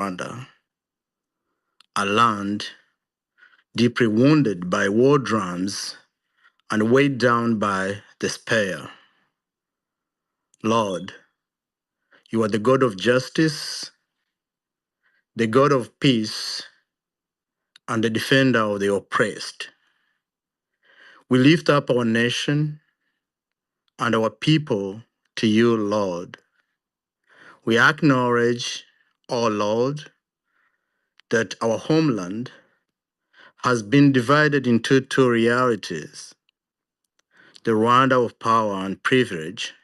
Rwanda, a land deeply wounded by war drums and weighed down by despair. Lord, you are the God of justice, the God of peace, and the defender of the oppressed. We lift up our nation and our people to you, Lord. We acknowledge, O Lord, that our homeland has been divided into two realities: the Rwanda of power and privilege,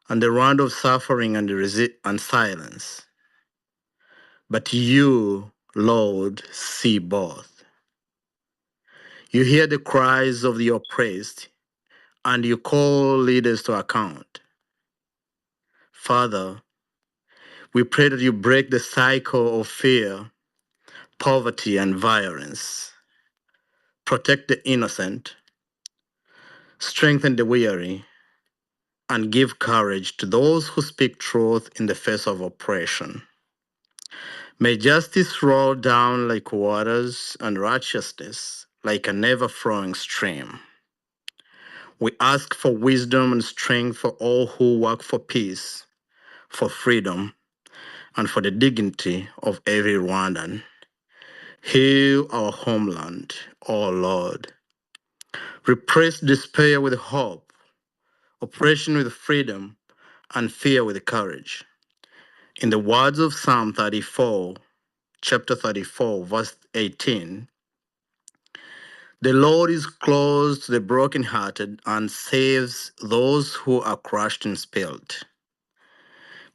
and the Rwanda of suffering and silence. But you, Lord, see both. You hear the cries of the oppressed, and you call leaders to account. Father, we pray that you break the cycle of fear, poverty, and violence. Protect the innocent, strengthen the weary, and give courage to those who speak truth in the face of oppression. May justice roll down like waters and righteousness like a never-flowing stream. We ask for wisdom and strength for all who work for peace, for freedom, and for the dignity of every Rwandan. Heal our homeland, O Lord. Replace despair with hope, oppression with freedom, and fear with courage. In the words of Psalm 34, chapter 34, verse 18, the Lord is close to the brokenhearted and saves those who are crushed in spirit.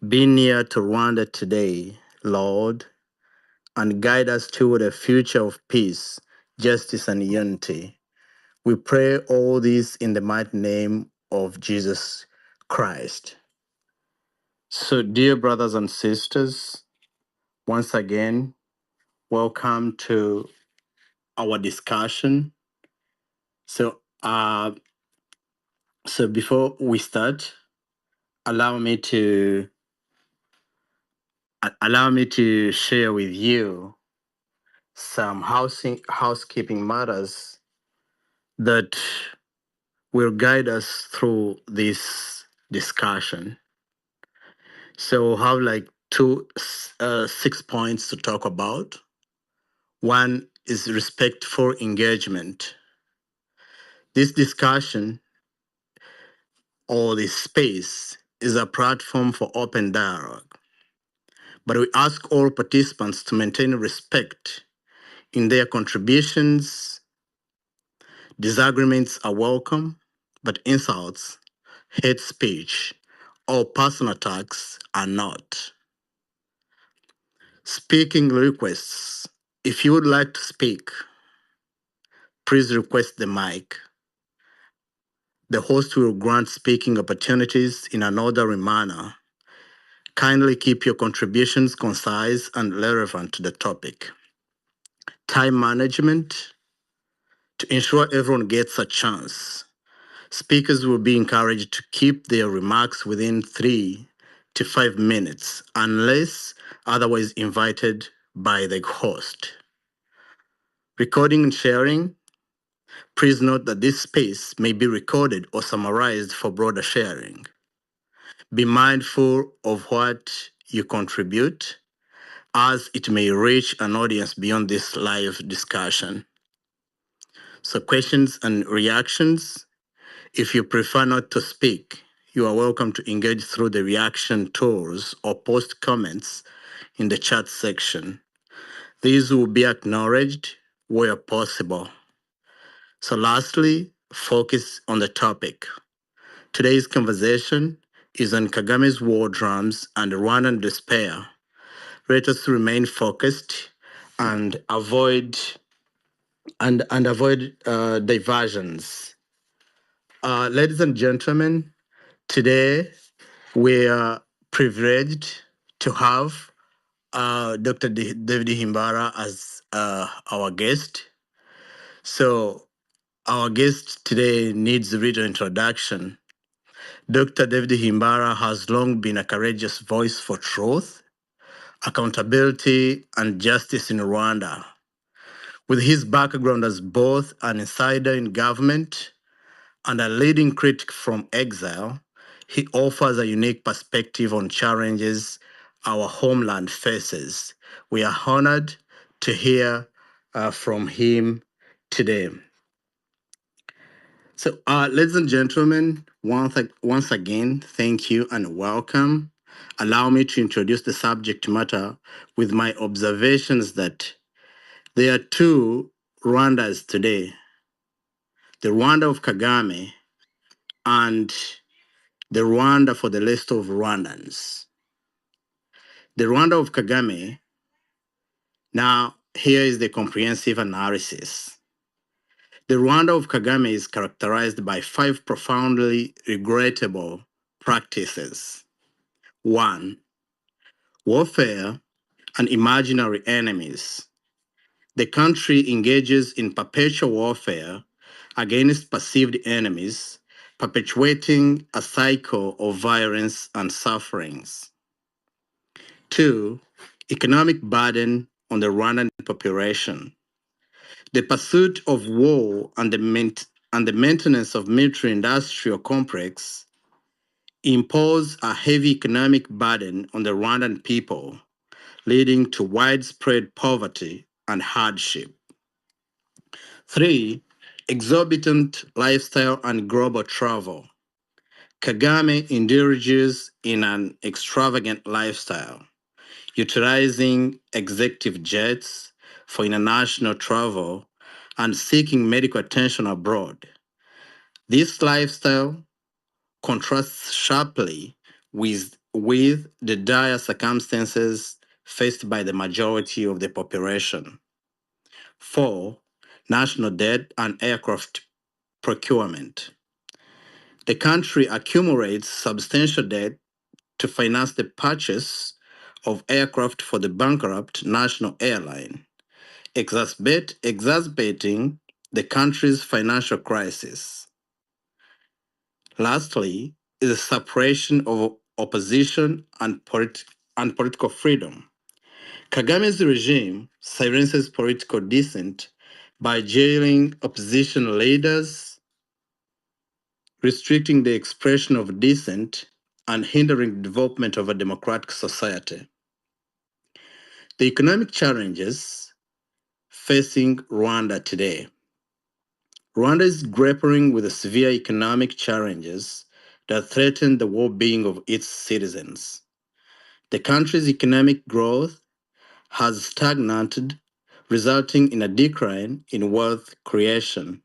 Be near to Rwanda today, Lord, and guide us toward a future of peace, justice, and unity. We pray all this in the mighty name of Jesus Christ. So, dear brothers and sisters, once again, welcome to our discussion. So, before we start, allow me to share with you some housekeeping matters that will guide us through this discussion. So we'll have like 6 points to talk about. One is respectful engagement. This discussion or this space is a platform for open dialogue, but we ask all participants to maintain respect in their contributions. Disagreements are welcome, but insults, hate speech, or personal attacks are not. Speaking requests. If you would like to speak, please request the mic. The host will grant speaking opportunities in an orderly manner. Kindly keep your contributions concise and relevant to the topic. Time management. To ensure everyone gets a chance, speakers will be encouraged to keep their remarks within 3 to 5 minutes, unless otherwise invited by the host. Recording and sharing. Please note that this space may be recorded or summarized for broader sharing. Be mindful of what you contribute, as it may reach an audience beyond this live discussion. So, questions and reactions. If you prefer not to speak, you are welcome to engage through the reaction tools or post comments in the chat section. These will be acknowledged where possible. So, lastly, focus on the topic. Today's conversation is on Kagame's war drums and Rwandan despair. Let us remain focused and avoid diversions. Ladies and gentlemen, today we are privileged to have Dr. David Himbara as our guest. So our guest today needs a little introduction. Dr. David Himbara has long been a courageous voice for truth, accountability, and justice in Rwanda. With his background as both an insider in government and a leading critic from exile, he offers a unique perspective on challenges our homeland faces. We are honored to hear from him today. So, ladies and gentlemen, once again, thank you and welcome. Allow me to introduce the subject matter with my observations that there are two Rwandas today, the Rwanda of Kagame and the Rwanda for the rest of Rwandans. The Rwanda of Kagame, now here is the comprehensive analysis. The Rwanda of Kagame is characterized by 5 profoundly regrettable practices. 1. Warfare and imaginary enemies. The country engages in perpetual warfare against perceived enemies, perpetuating a cycle of violence and sufferings. 2. Economic burden on the Rwandan population. The pursuit of war and the maintenance of military-industrial complex impose a heavy economic burden on the Rwandan people, leading to widespread poverty and hardship. 3. Exorbitant lifestyle and global travel. Kagame indulges in an extravagant lifestyle, utilizing executive jets for international travel and seeking medical attention abroad. This lifestyle contrasts sharply with the dire circumstances faced by the majority of the population. 4. National debt and aircraft procurement. The country accumulates substantial debt to finance the purchase of aircraft for the bankrupt national airline, exacerbating the country's financial crisis. Lastly, is the suppression of opposition and political freedom. Kagame's regime silences political dissent by jailing opposition leaders, restricting the expression of dissent, and hindering the development of a democratic society. The economic challenges facing Rwanda today. Rwanda is grappling with the severe economic challenges that threaten the well-being of its citizens. The country's economic growth has stagnated, resulting in a decline in wealth creation.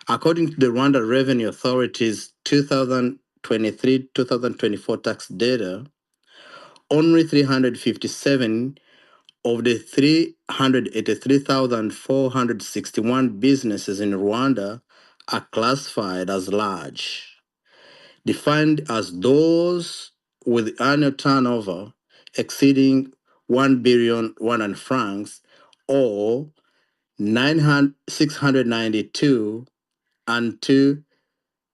According to the Rwanda Revenue Authority's 2023-2024 tax data, only 357 of the 383,461 businesses in Rwanda are classified as large, defined as those with annual turnover exceeding 1 billion Rwandan francs or 692 and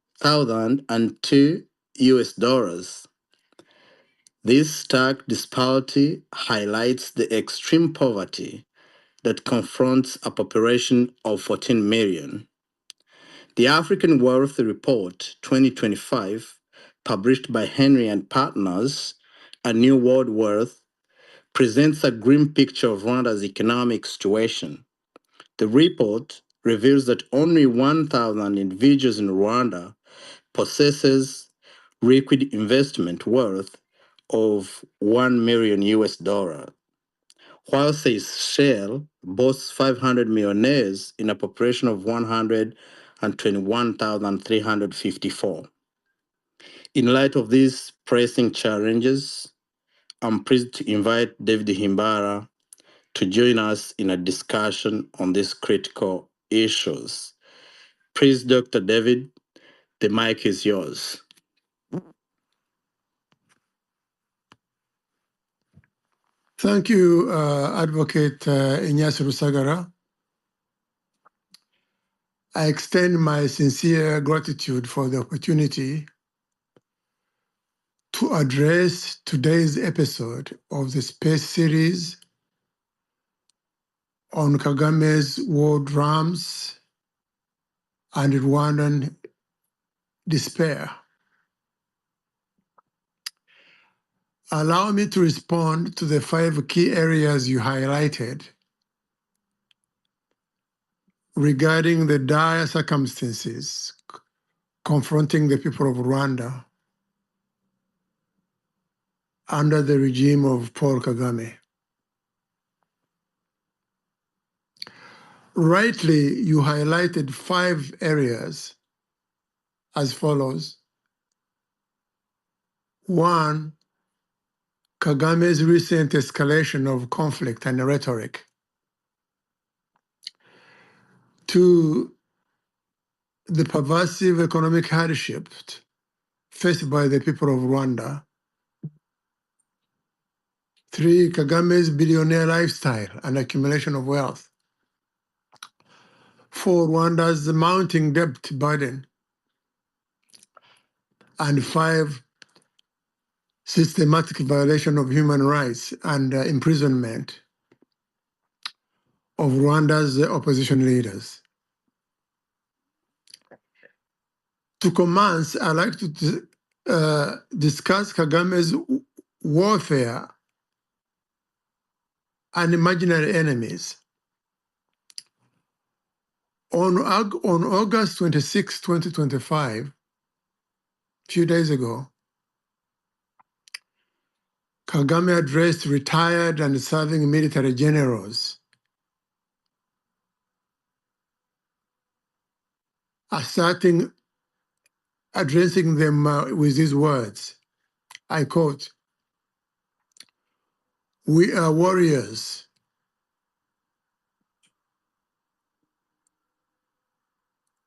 2,002 US dollars. This stark disparity highlights the extreme poverty that confronts a population of 14 million. The African Wealth Report 2025, published by Henry and Partners, A New World Wealth, presents a grim picture of Rwanda's economic situation. The report reveals that only 1,000 individuals in Rwanda possesses liquid investment worth of 1 million US dollar, while Seychelles boasts 500 millionaires in a population of 121,354. In light of these pressing challenges, I'm pleased to invite David Himbara to join us in a discussion on these critical issues. Please, Dr. David, the mic is yours. Thank you, Advocate Inyasi Rusagara. I extend my sincere gratitude for the opportunity to address today's episode of the space series on Kagame's war drums and Rwandan despair. Allow me to respond to the 5 key areas you highlighted regarding the dire circumstances confronting the people of Rwanda under the regime of Paul Kagame. Rightly, you highlighted 5 areas as follows. 1, Kagame's recent escalation of conflict and rhetoric. 2, the pervasive economic hardship faced by the people of Rwanda. 3, Kagame's billionaire lifestyle and accumulation of wealth. 4, Rwanda's mounting debt burden. And 5, systematic violation of human rights and imprisonment of Rwanda's opposition leaders. To commence, I'd like to discuss Kagame's warfare and imaginary enemies. On August 26, 2025, a few days ago, Kagame addressed retired and serving military generals, addressing them with these words. I quote, "We are warriors.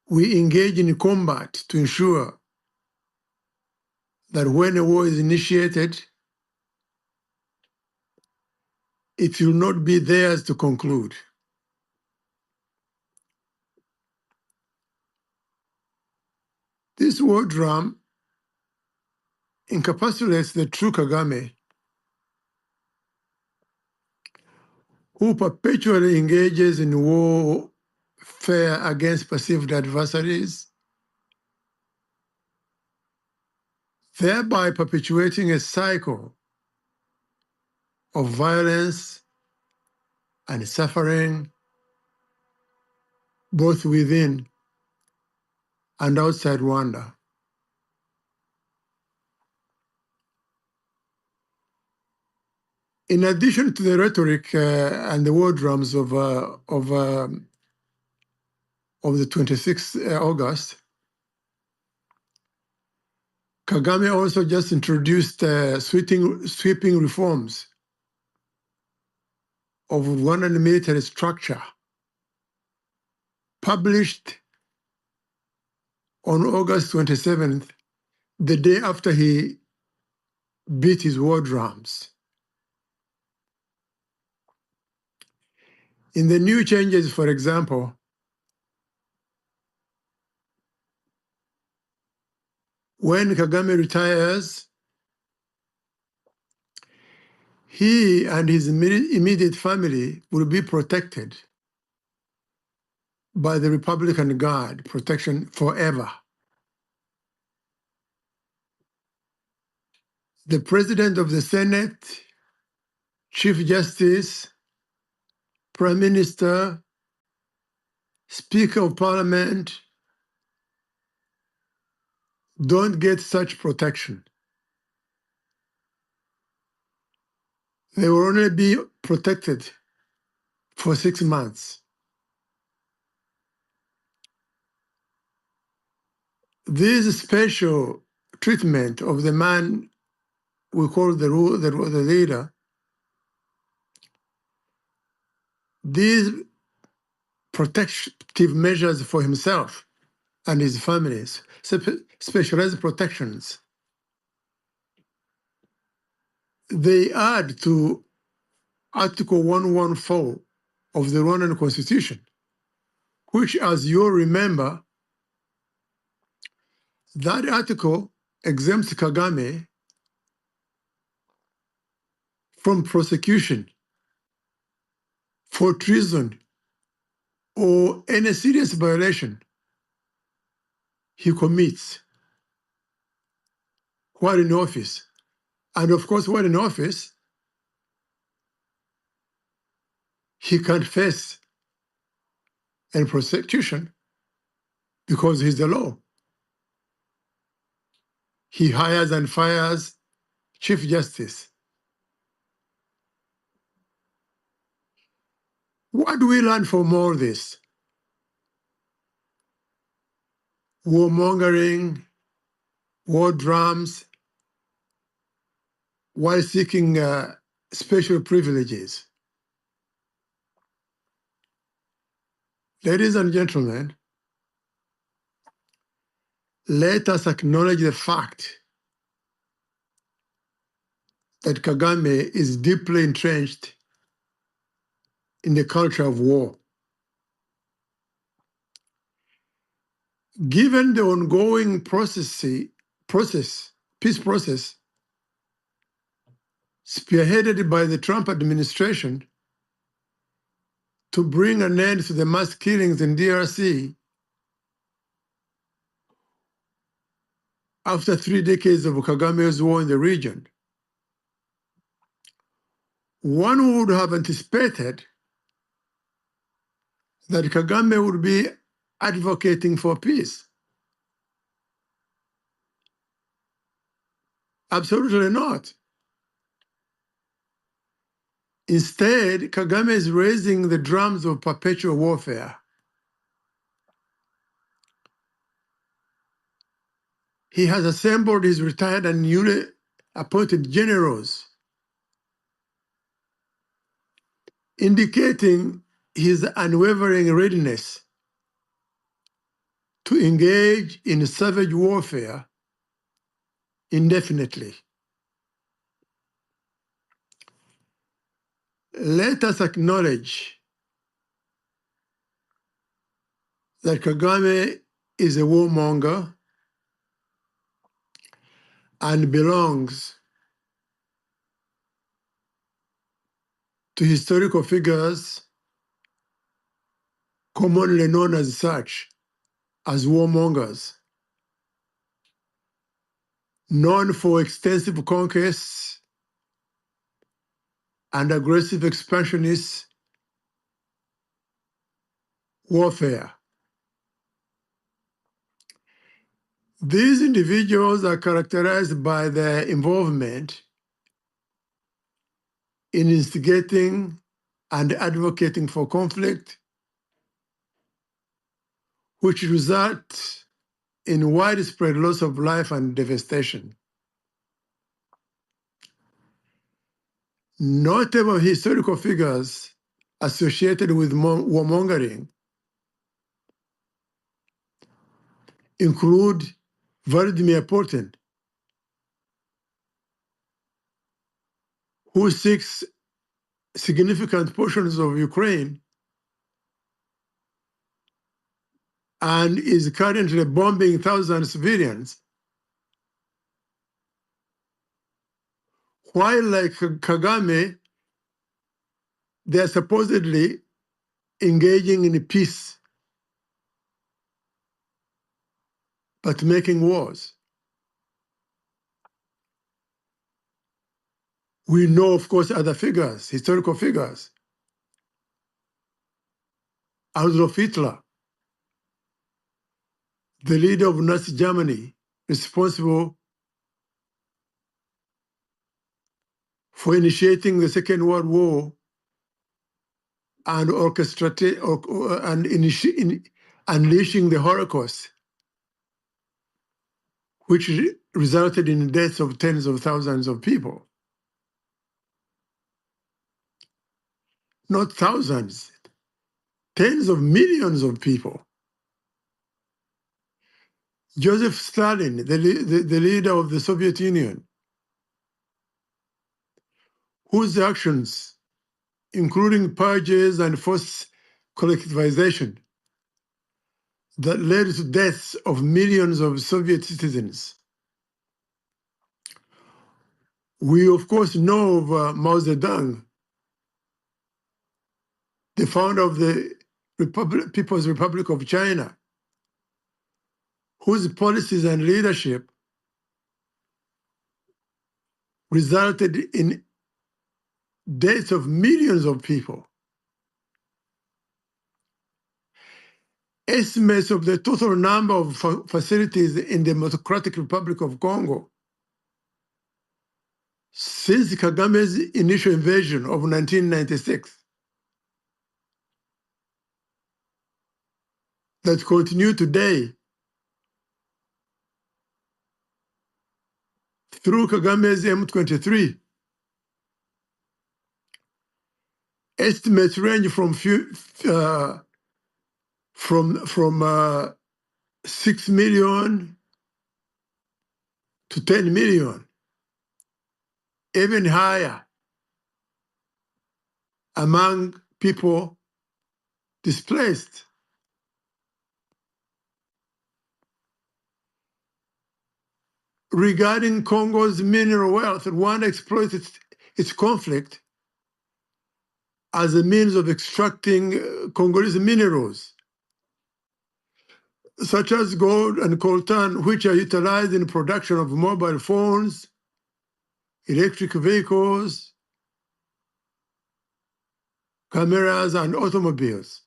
We engage in combat to ensure that when a war is initiated, it will not be theirs to conclude." This war drum encapsulates the true Kagame, who perpetually engages in warfare against perceived adversaries, thereby perpetuating a cycle of violence and suffering both within and outside Rwanda. In addition to the rhetoric and the war drums of the 26th August, Kagame also just introduced sweeping reforms of Rwandan military structure, published on August 27th, the day after he beat his war drums. In the new changes, for example, when Kagame retires, he and his immediate family will be protected by the Republican Guard, protection forever. The President of the Senate, Chief Justice, Prime Minister, Speaker of Parliament don't get such protection. They will only be protected for 6 months. This special treatment of the man we call the leader, these protective measures for himself and his families, specialized protections, they add to Article 114 of the Rwandan Constitution, which, as you remember, that article exempts Kagame from prosecution for treason or any serious violation he commits while in office. And of course, while in office, he can't face any prosecution because he's the law. He hires and fires Chief Justice. What do we learn from all this? Warmongering, war drums, while seeking special privileges. Ladies and gentlemen, let us acknowledge the fact that Kagame is deeply entrenched in the culture of war. Given the ongoing peace process, spearheaded by the Trump administration to bring an end to the mass killings in DRC after 3 decades of Kagame's war in the region, one would have anticipated that Kagame would be advocating for peace. Absolutely not. Instead, Kagame is raising the drums of perpetual warfare. He has assembled his retired and newly appointed generals, indicating his unwavering readiness to engage in savage warfare indefinitely. Let us acknowledge that Kagame is a warmonger and belongs to historical figures commonly known as such, as warmongers, known for extensive conquests and aggressive expansionist warfare. These individuals are characterized by their involvement in instigating and advocating for conflict, which results in widespread loss of life and devastation. Notable historical figures associated with warmongering include Vladimir Putin, who seeks significant portions of Ukraine and is currently bombing thousands of civilians, while like Kagame, they are supposedly engaging in peace, but making wars. We know, of course, other figures, historical figures. Adolf Hitler, the leader of Nazi Germany, responsible for initiating the Second World War and unleashing the Holocaust, which resulted in the deaths of tens of thousands of people. Not thousands, tens of millions of people. Joseph Stalin, the leader of the Soviet Union, whose actions, including purges and forced collectivization, that led to deaths of millions of Soviet citizens, We, of course, know of Mao Zedong, the founder of the People's Republic of China, whose policies and leadership resulted in deaths of millions of people. Estimates of the total number of facilities in the Democratic Republic of Congo since Kagame's initial invasion of 1996 that continue today through Kagame's M23. Estimates range from 6 million to 10 million, even higher among people displaced. Regarding Congo's mineral wealth, Rwanda exploits its conflict as a means of extracting Congolese minerals, such as gold and coltan, which are utilized in the production of mobile phones, electric vehicles, cameras, and automobiles.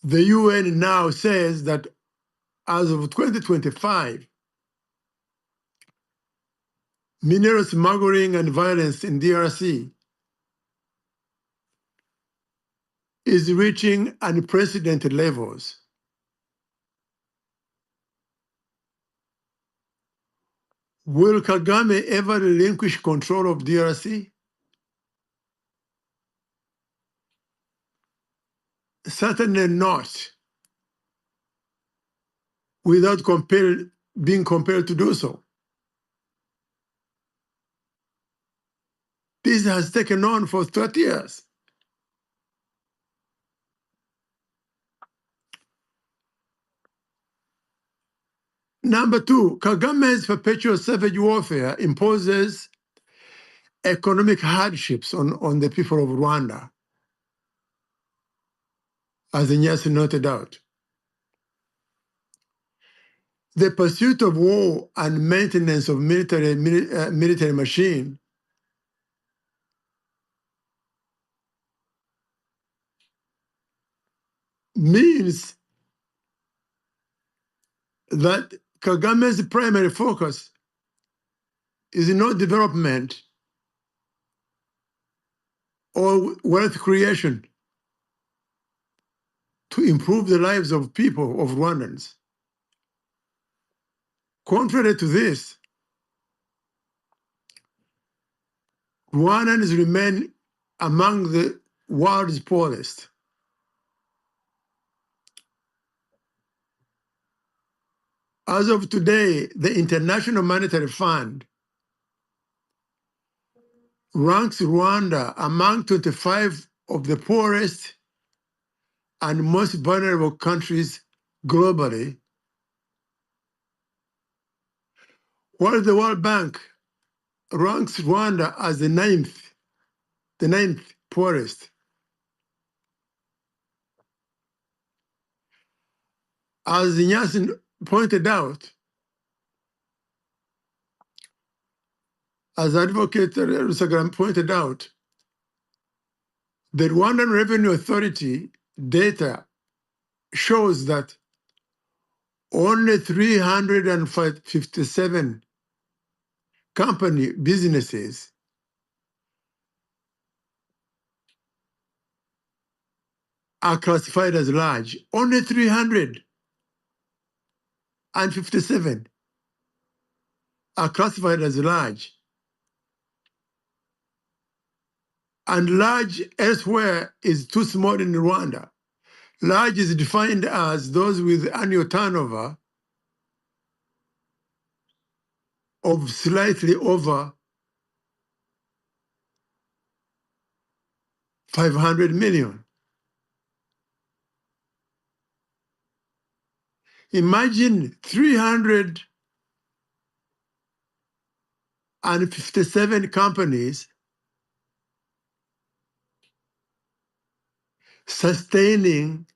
The UN now says that as of 2025, mineral smuggling and violence in DRC is reaching unprecedented levels. Will Kagame ever relinquish control of DRC? Certainly not, without being compelled to do so. This has taken on for 30 years. Number two, Kagame's perpetual savage warfare imposes economic hardships on the people of Rwanda, as Ignacy noted out. The pursuit of war and maintenance of military machine means that Kagame's primary focus is not development or wealth creation to improve the lives of people, of Rwandans. Contrary to this, Rwandans remain among the world's poorest. As of today, the International Monetary Fund ranks Rwanda among 25 of the poorest and most vulnerable countries globally, while the World Bank ranks Rwanda as the ninth poorest. As Ignacy pointed out, as Advocate Rusagara pointed out, the Rwandan Revenue Authority data shows that only 357 businesses are classified as large. Only 357 are classified as large. And large elsewhere is too small in Rwanda. Large is defined as those with annual turnover of slightly over 500 million. Imagine and 57 companies sustaining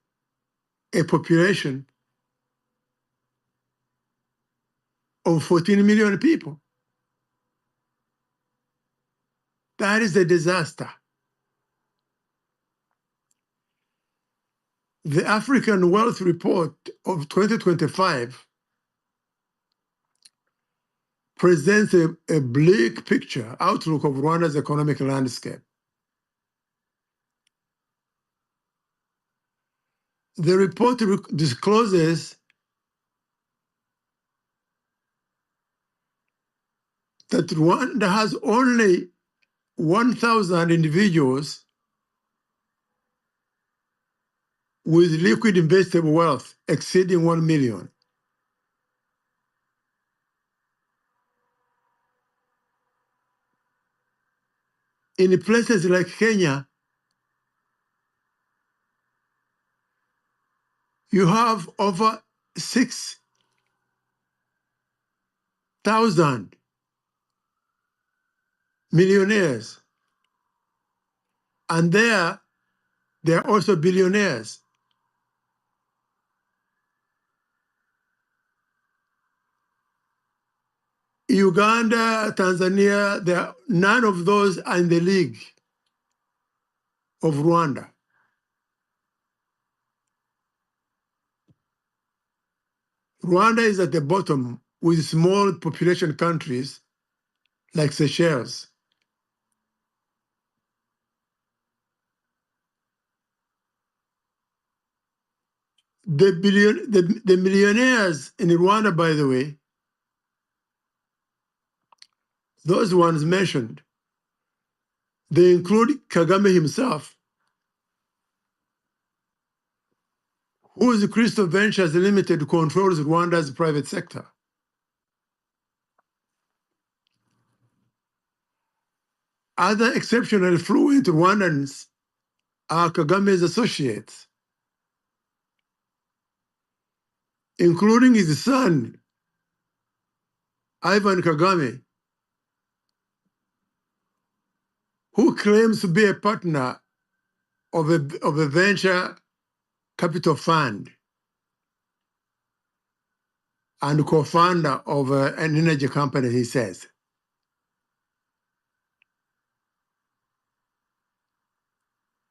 a population of 14 million people. That is a disaster. The African Wealth Report of 2025 presents a bleak picture, outlook of Rwanda's economic landscape. The report discloses that Rwanda has only 1,000 individuals with liquid investable wealth exceeding 1 million. In places like Kenya, you have over 6,000 millionaires, and there they are also billionaires. Uganda, Tanzania, none of those are in the league of Rwanda. Rwanda is at the bottom with small population countries like Seychelles. The millionaires in Rwanda, by the way, those ones mentioned, they include Kagame himself, whose Crystal Ventures Limited controls Rwanda's private sector. Other exceptionally fluent Rwandans are Kagame's associates, including his son, Ivan Kagame, who claims to be a partner of a venture capital fund and co-founder of an energy company, he says.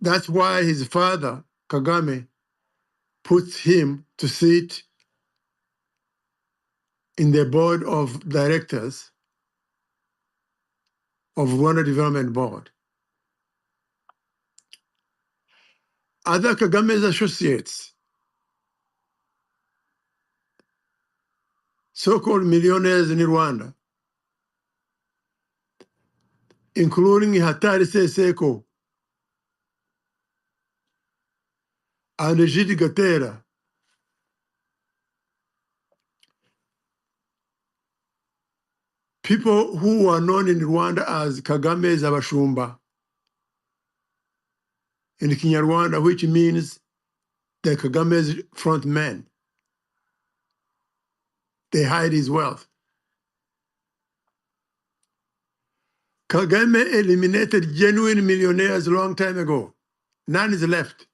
That's why his father, Kagame, puts him to sit in the board of directors of Rwanda Development Board. Other Kagame's associates, so-called millionaires in Rwanda, including Hatari Seseko and Egide Gatera, people who are known in Rwanda as Kagame's Abashumba in Kinyarwanda, which means the Kagame's front men. They hide his wealth. Kagame eliminated genuine millionaires a long time ago. None is left.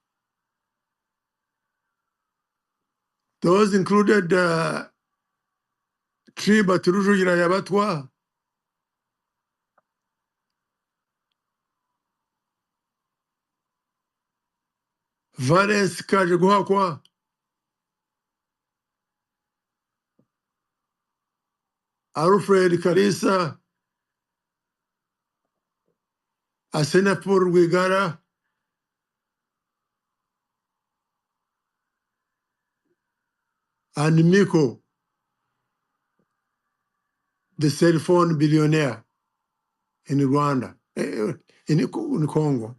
Those included Triba Turuju Yirayabatwa, Valens Kajaguakwa, Alfred Karisa, Asenapur Wigara, and Miko, the cell phone billionaire in Rwanda, in Congo.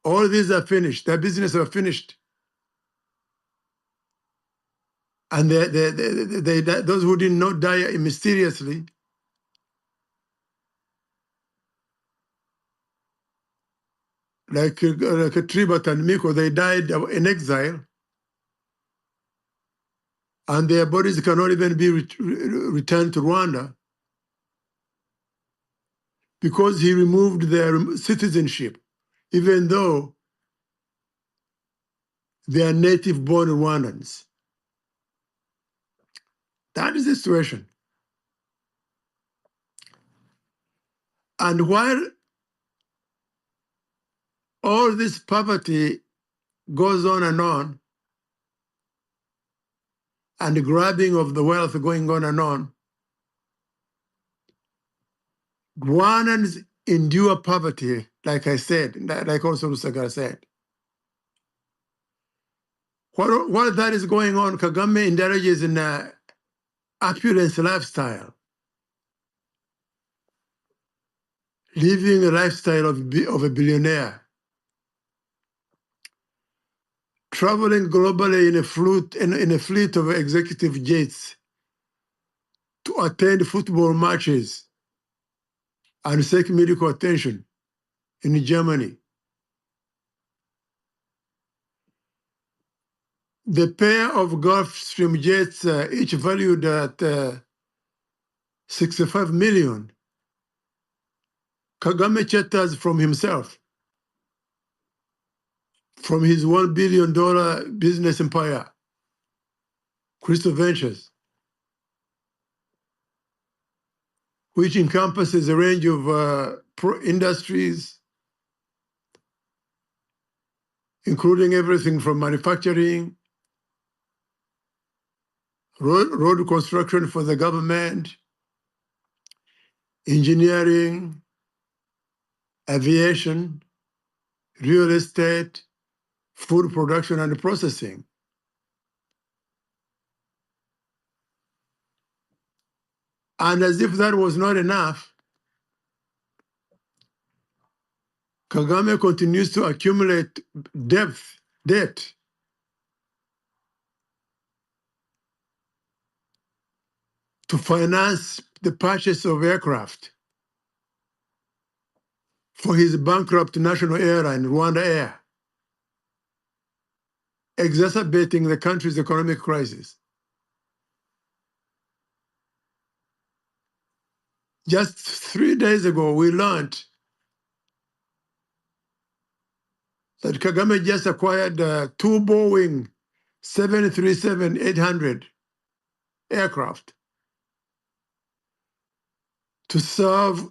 All these are finished. Their businesses are finished. And those who did not die mysteriously, like Tribat and Miko, they died in exile, and their bodies cannot even be returned to Rwanda. because he removed their citizenship, even though they are native-born Rwandans. That is the situation. And while all this poverty goes on, and the grabbing of the wealth going on, Rwandans endure poverty, like I said, like also Rusagara said. While that is going on, Kagame indulges in an opulence lifestyle, living a lifestyle of a billionaire, traveling globally in a fleet of executive jets to attend football matches and seek medical attention in Germany. The pair of Gulfstream jets, each valued at 65 million, Kagame charters from himself, from his $1 billion business empire, Crystal Ventures, which encompasses a range of industries, including everything from manufacturing, road construction for the government, engineering, aviation, real estate, food production and processing. And as if that was not enough, Kagame continues to accumulate debt to finance the purchase of aircraft for his bankrupt national airline, Rwanda Air, exacerbating the country's economic crisis. Just 3 days ago, we learned that Kagame just acquired 2 Boeing 737-800 aircraft to serve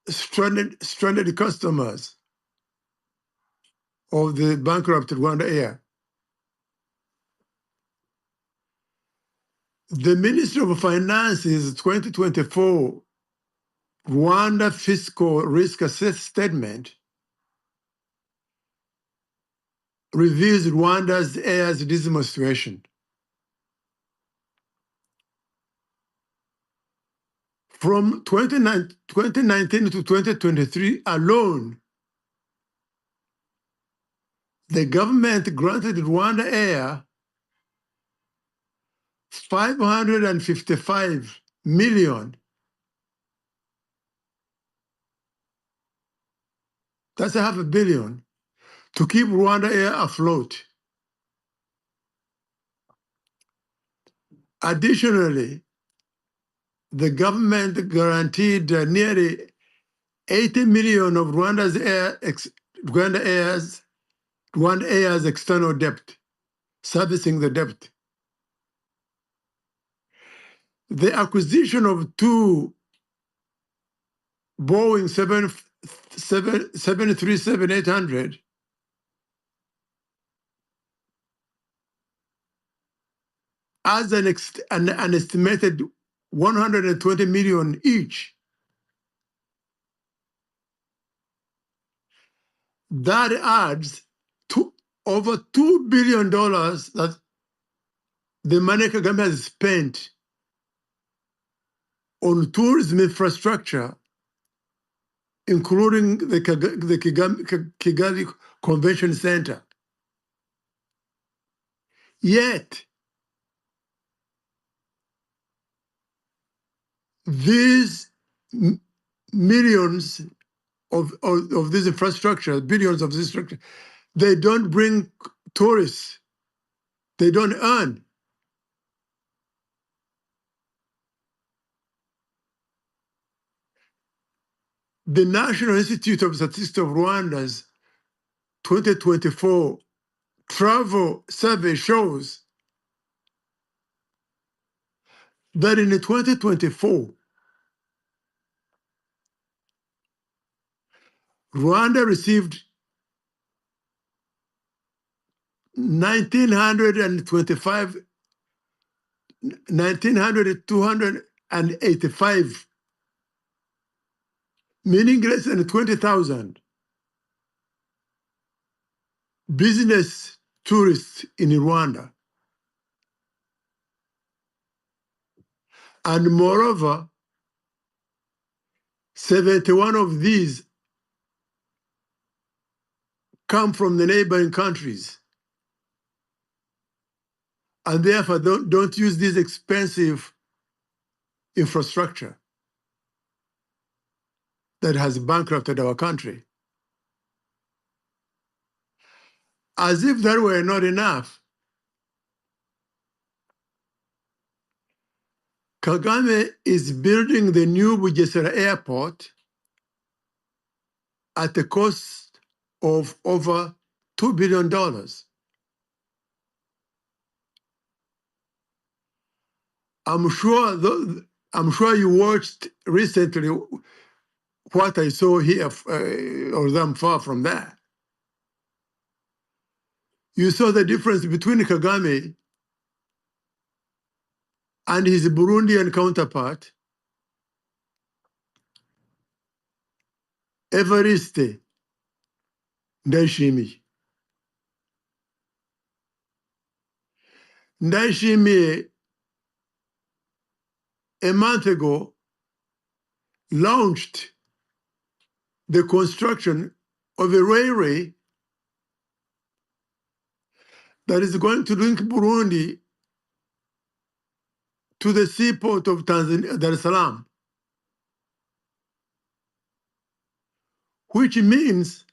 stranded customers of the bankrupt Rwanda Air. The Ministry of Finance's 2024 Rwanda Fiscal Risk Statement reveals Rwanda's air's dismal situation. From 2019 to 2023 alone, the government granted Rwanda Air 555 million. That's $500 million to keep Rwanda Air afloat. Additionally, the government guaranteed nearly 80 million of Rwanda Air's external debt, servicing the debt. The acquisition of 2 Boeing 737-800 as an estimated 120 million each. That adds to over $2 billion that the money Kagame has spent on tourism infrastructure, including the Kigali Convention Center. Yet, these millions of this infrastructure, billions of this structure, they don't bring tourists. They don't earn. The National Institute of Statistics of Rwanda's 2024 travel survey shows that in 2024, Rwanda received 285, meaning less than 20,000 business tourists in Rwanda. And moreover, 71 of these come from the neighboring countries. And therefore don't use this expensive infrastructure that has bankrupted our country. As if that were not enough, Kagame is building the new Bugesera airport at a cost of over $2 billion. I'm sure you watched recently what I saw here, or them far from there. You saw the difference between Kagame and his Burundian counterpart, Evariste Ndayishimiye. Ndayishimiye, a month ago, launched the construction of a railway that is going to link Burundi to the seaport of Tanzania, Dar es Salaam, which means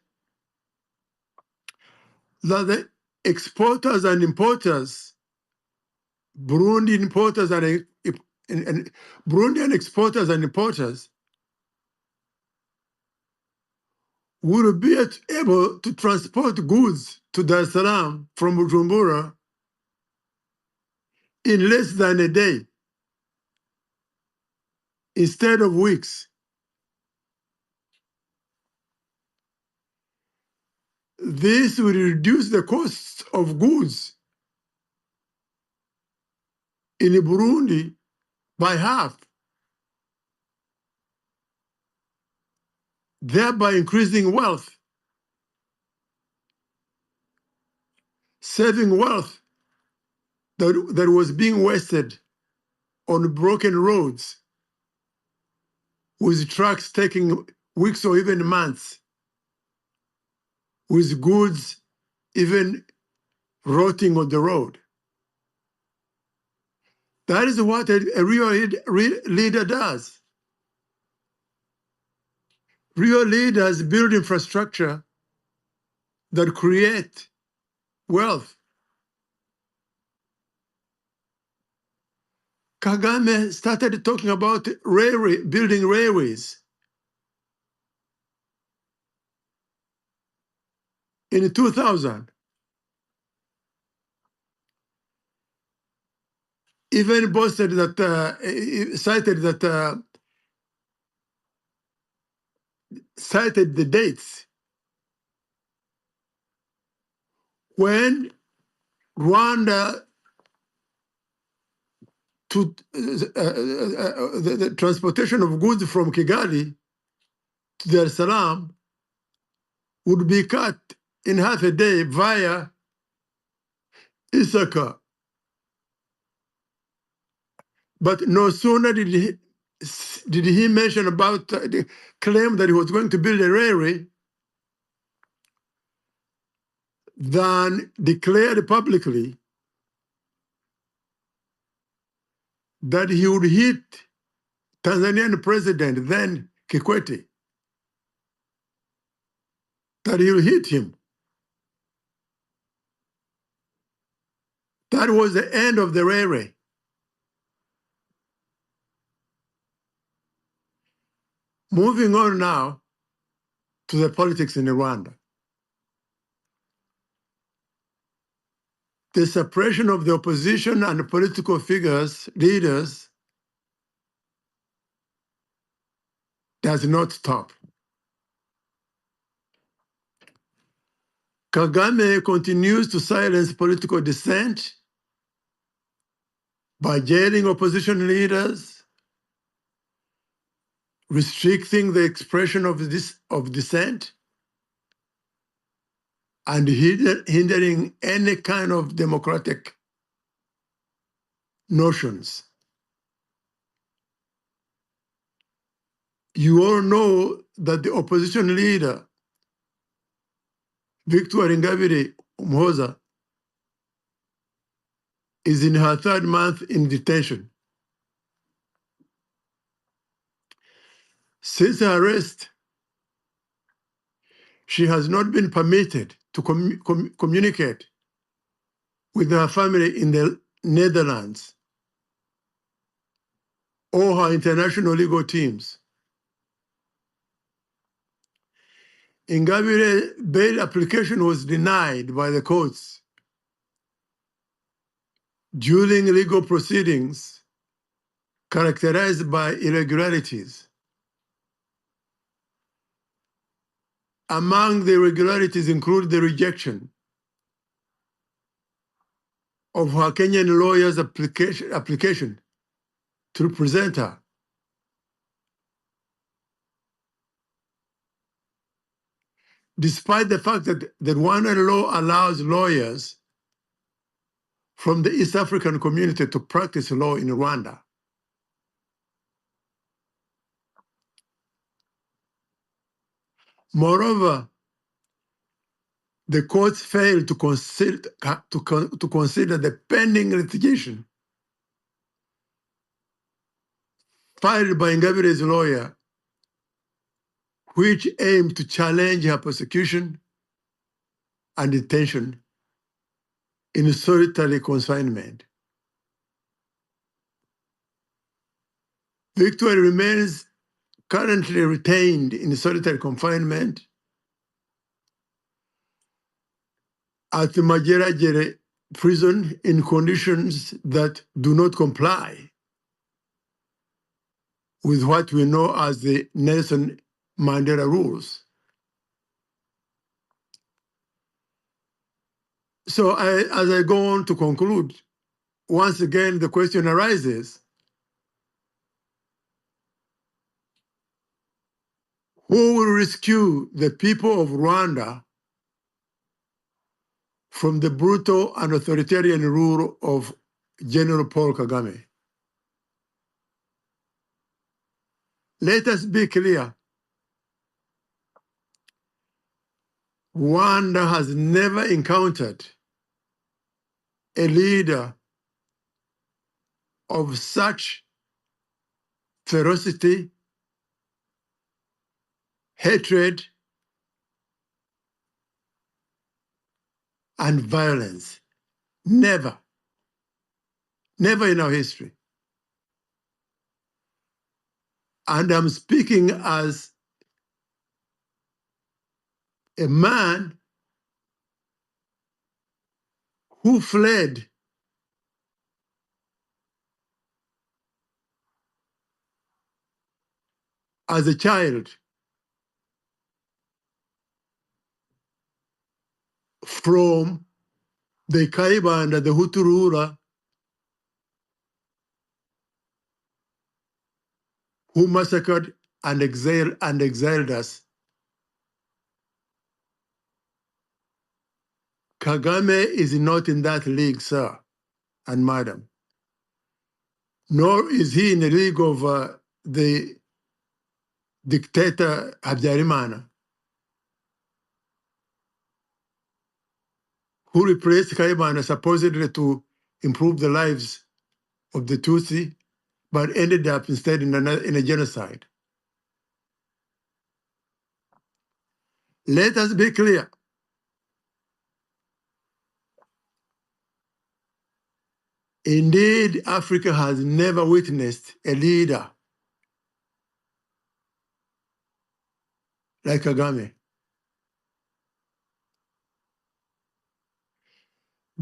that the exporters and importers, Burundian exporters and importers, will be able to transport goods to Dar es Salaam from Bujumbura in less than a day instead of weeks. This will reduce the costs of goods in Burundi by half, thereby increasing wealth, saving wealth that was being wasted on broken roads, with trucks taking weeks or even months, with goods even rotting on the road. That is what a real leader does. Real leaders build infrastructure that create wealth. Kagame started talking about building railways in 2000. Even boasted that, cited the dates when Rwanda the transportation of goods from Kigali to Dar es Salaam would be cut in half a day via Isaka. But no sooner did he mention about the claim that he was going to build a railway than declared publicly that he would hit Tanzanian president, then Kikwete, that he will hit him. That was the end of the railway. Moving on now, to the politics in Rwanda. The suppression of the opposition and political figures, leaders, does not stop. Kagame continues to silence political dissent by jailing opposition leaders, restricting the expression of dissent, and hindering any kind of democratic notions. You all know that the opposition leader, Victoire Ingabire Umuhoza, is in her third month in detention. Since her arrest, she has not been permitted to communicate with her family in the Netherlands or her international legal teams. Ingabire's bail application was denied by the courts during legal proceedings characterized by irregularities. Among the irregularities include the rejection of her Kenyan lawyer's application to represent her. Despite the fact that the Rwandan law allows lawyers from the East African community to practice law in Rwanda. Moreover, the courts failed to consider the pending litigation filed by Ngabire's lawyer, which aimed to challenge her persecution and detention in solitary confinement. Victoire remains currently retained in solitary confinement at the Mageragere prison in conditions that do not comply with what we know as the Nelson Mandela rules. So as I go on to conclude, once again, the question arises, who will rescue the people of Rwanda from the brutal and authoritarian rule of General Paul Kagame? Let us be clear. Rwanda has never encountered a leader of such ferocity, hatred, and violence. Never. Never in our history. And I'm speaking as a man who fled as a child from the Kaiba and the Hutu ruler who massacred and exiled us. Kagame is not in that league, sir and madam. Nor is he in the league of the dictator Habyarimana, who replaced Kayibanda supposedly to improve the lives of the Tutsi, but ended up instead in a genocide. Let us be clear. Indeed, Africa has never witnessed a leader like Kagame.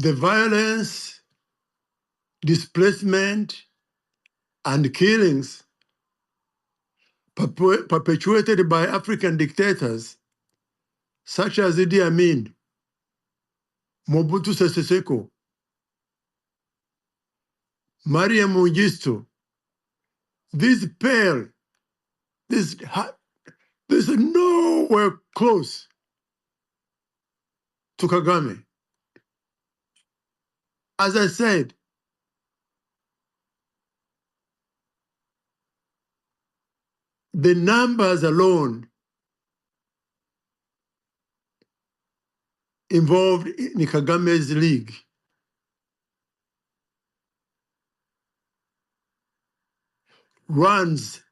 the violence, displacement, and killings perpetuated by African dictators such as Idi Amin, Mobutu Sese Seko, Maria Mengistu, these pale, this is nowhere close to Kagame. As I said, the numbers alone involved in Kagame's league runs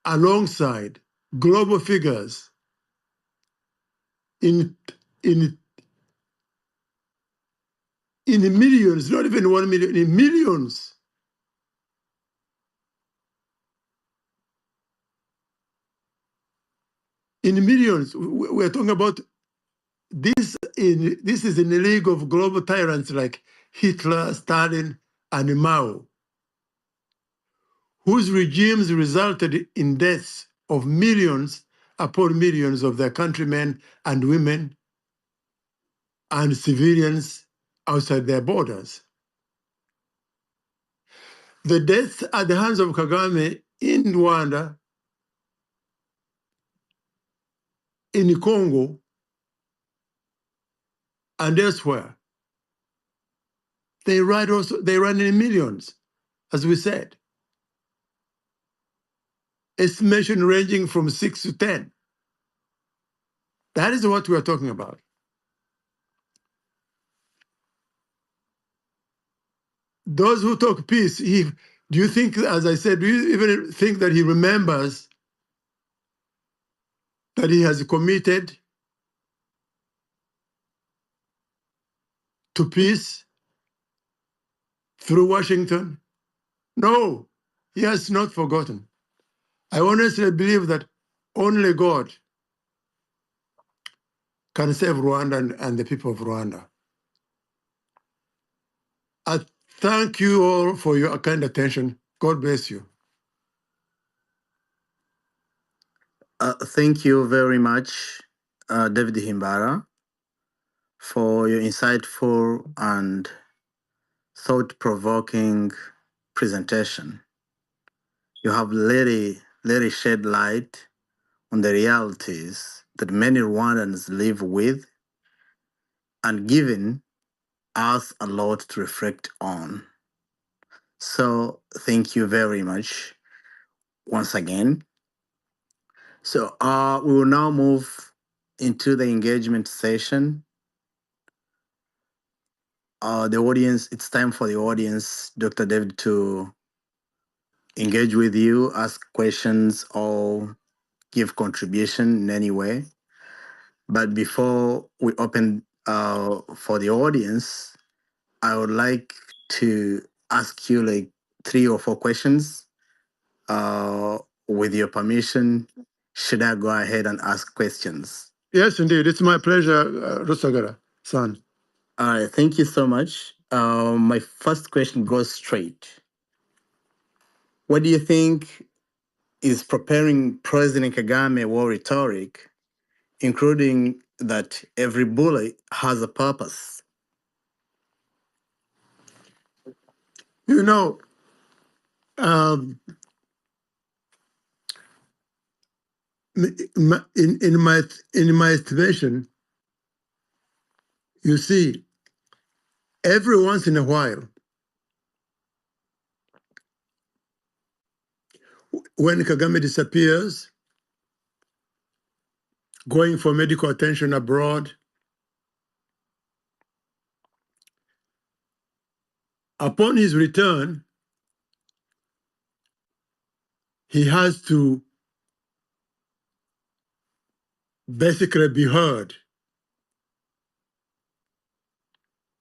alongside global figures in in millions, not even 1 million, in millions. In millions, we're talking about this. This is in the league of global tyrants like Hitler, Stalin, and Mao, whose regimes resulted in deaths of millions upon millions of their countrymen and women and civilians outside their borders. The deaths at the hands of Kagame in Rwanda, in Congo, and elsewhere, they run in millions, as we said. Estimation ranging from 6 to 10. That is what we are talking about. Those who talk peace, do you think, as I said, do you even think that he remembers that he has committed to peace through Washington? No, he has not forgotten. I honestly believe that only God can save Rwanda and the people of Rwanda. I thank you all for your kind attention. God bless you. Thank you very much, David Himbara, for your insightful and thought-provoking presentation. You have really shed light on the realities that many Rwandans live with and given us a lot to reflect on. So thank you very much once again. So we will now move into the engagement session. The audience, it's time for the audience, Dr. David, to engage with you, ask questions, or give contribution in any way. But before we open for the audience, I would like to ask you like 3 or 4 questions. With your permission, should I go ahead and ask questions? Yes, indeed. It's my pleasure, Rusagara-san. All right, thank you so much. My first question goes straight. What do you think is preparing President Kagame war rhetoric, including that every bullet has a purpose? You know, in my estimation, you see, every once in a while, when Kagame disappears, going for medical attention abroad, upon his return, he has to basically be heard.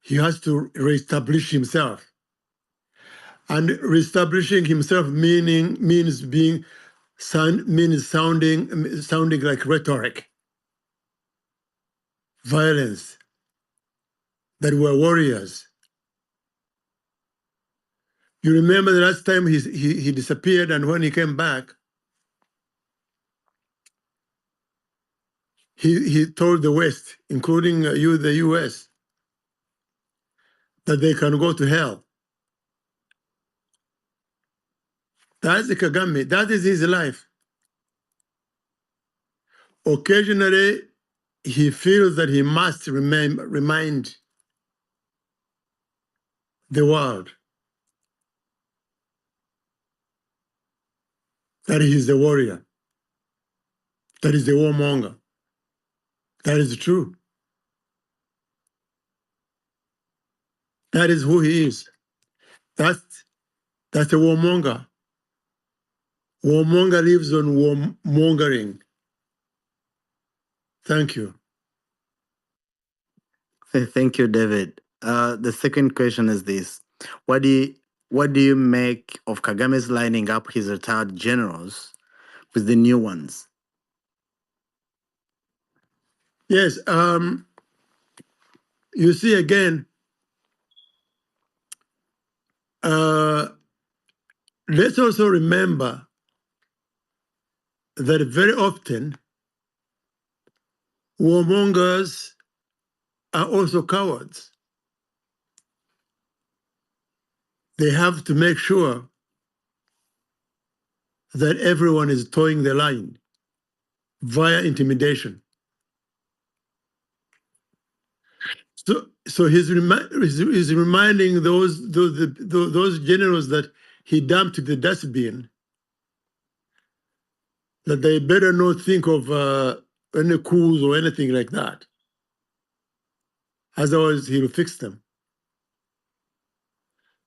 He has to reestablish himself. And reestablishing himself means sounding like rhetoric. violence, that were warriors. You remember the last time he disappeared, and when he came back, he told the West, including you, the US, that they can go to hell. That's the Kagame. That is his life. Occasionally, he feels that he must remind the world that he is the warrior, that is the warmonger. That is true. That is who he is. That's a warmonger. Warmonger lives on warmongering. Thank you. Thank you, David. The second question is this: What do you make of Kagame's lining up his retired generals with the new ones? Yes. You see again. Let's also remember that very often warmongers are also cowards. They have to make sure that everyone is towing the line via intimidation. So he's reminding those generals that he dumped the dustbin that they better not think of any coups or anything like that. Otherwise, he will fix them.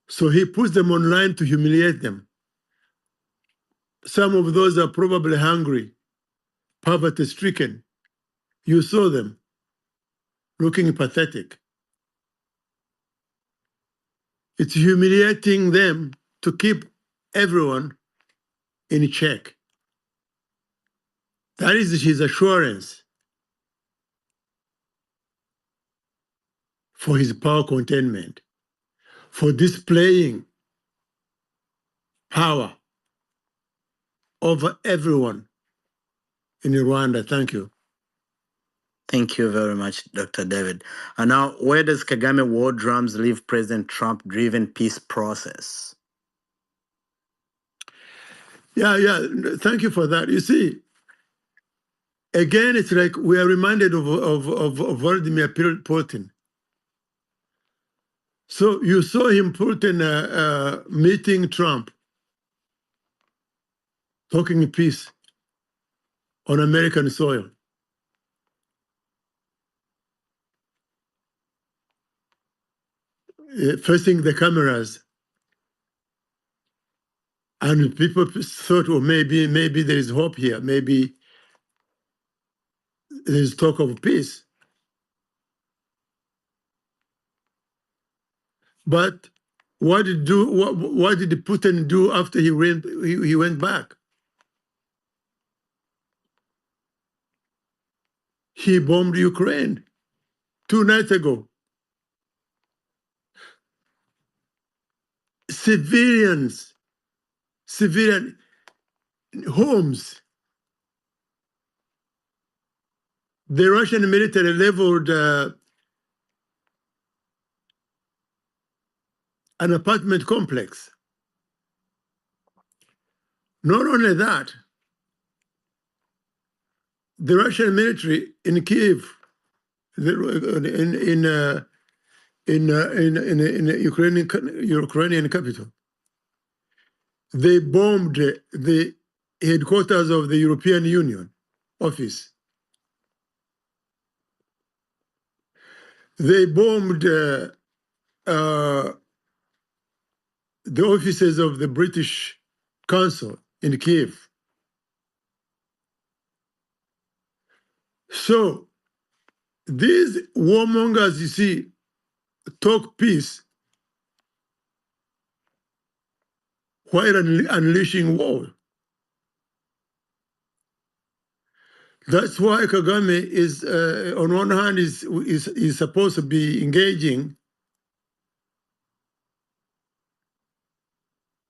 So he puts them online to humiliate them. Some of those are probably hungry, poverty-stricken. You saw them looking pathetic. It's humiliating them to keep everyone in check. That is his assurance for his power containment, for displaying power over everyone in Rwanda. Thank you. Thank you very much, Dr. David. And now, where does Kagame war drums leave President Trump-driven peace process? Yeah. Thank you for that. You see, again, it's like we are reminded of Vladimir Putin. So you saw him, Putin, meeting Trump, talking peace on American soil. Facing the cameras, and people thought, well, maybe there is hope here. Maybe there is talk of peace. But what did Putin do after he went back? He bombed Ukraine 2 nights ago. Civilian homes. The Russian military leveled an apartment complex. Not only that, the Russian military in Kiev, in Ukrainian capital, they bombed the headquarters of the European Union office. They bombed the offices of the British Council in Kiev. So these warmongers, you see, talk peace while unleashing war. That's why Kagame is, on one hand, is supposed to be engaging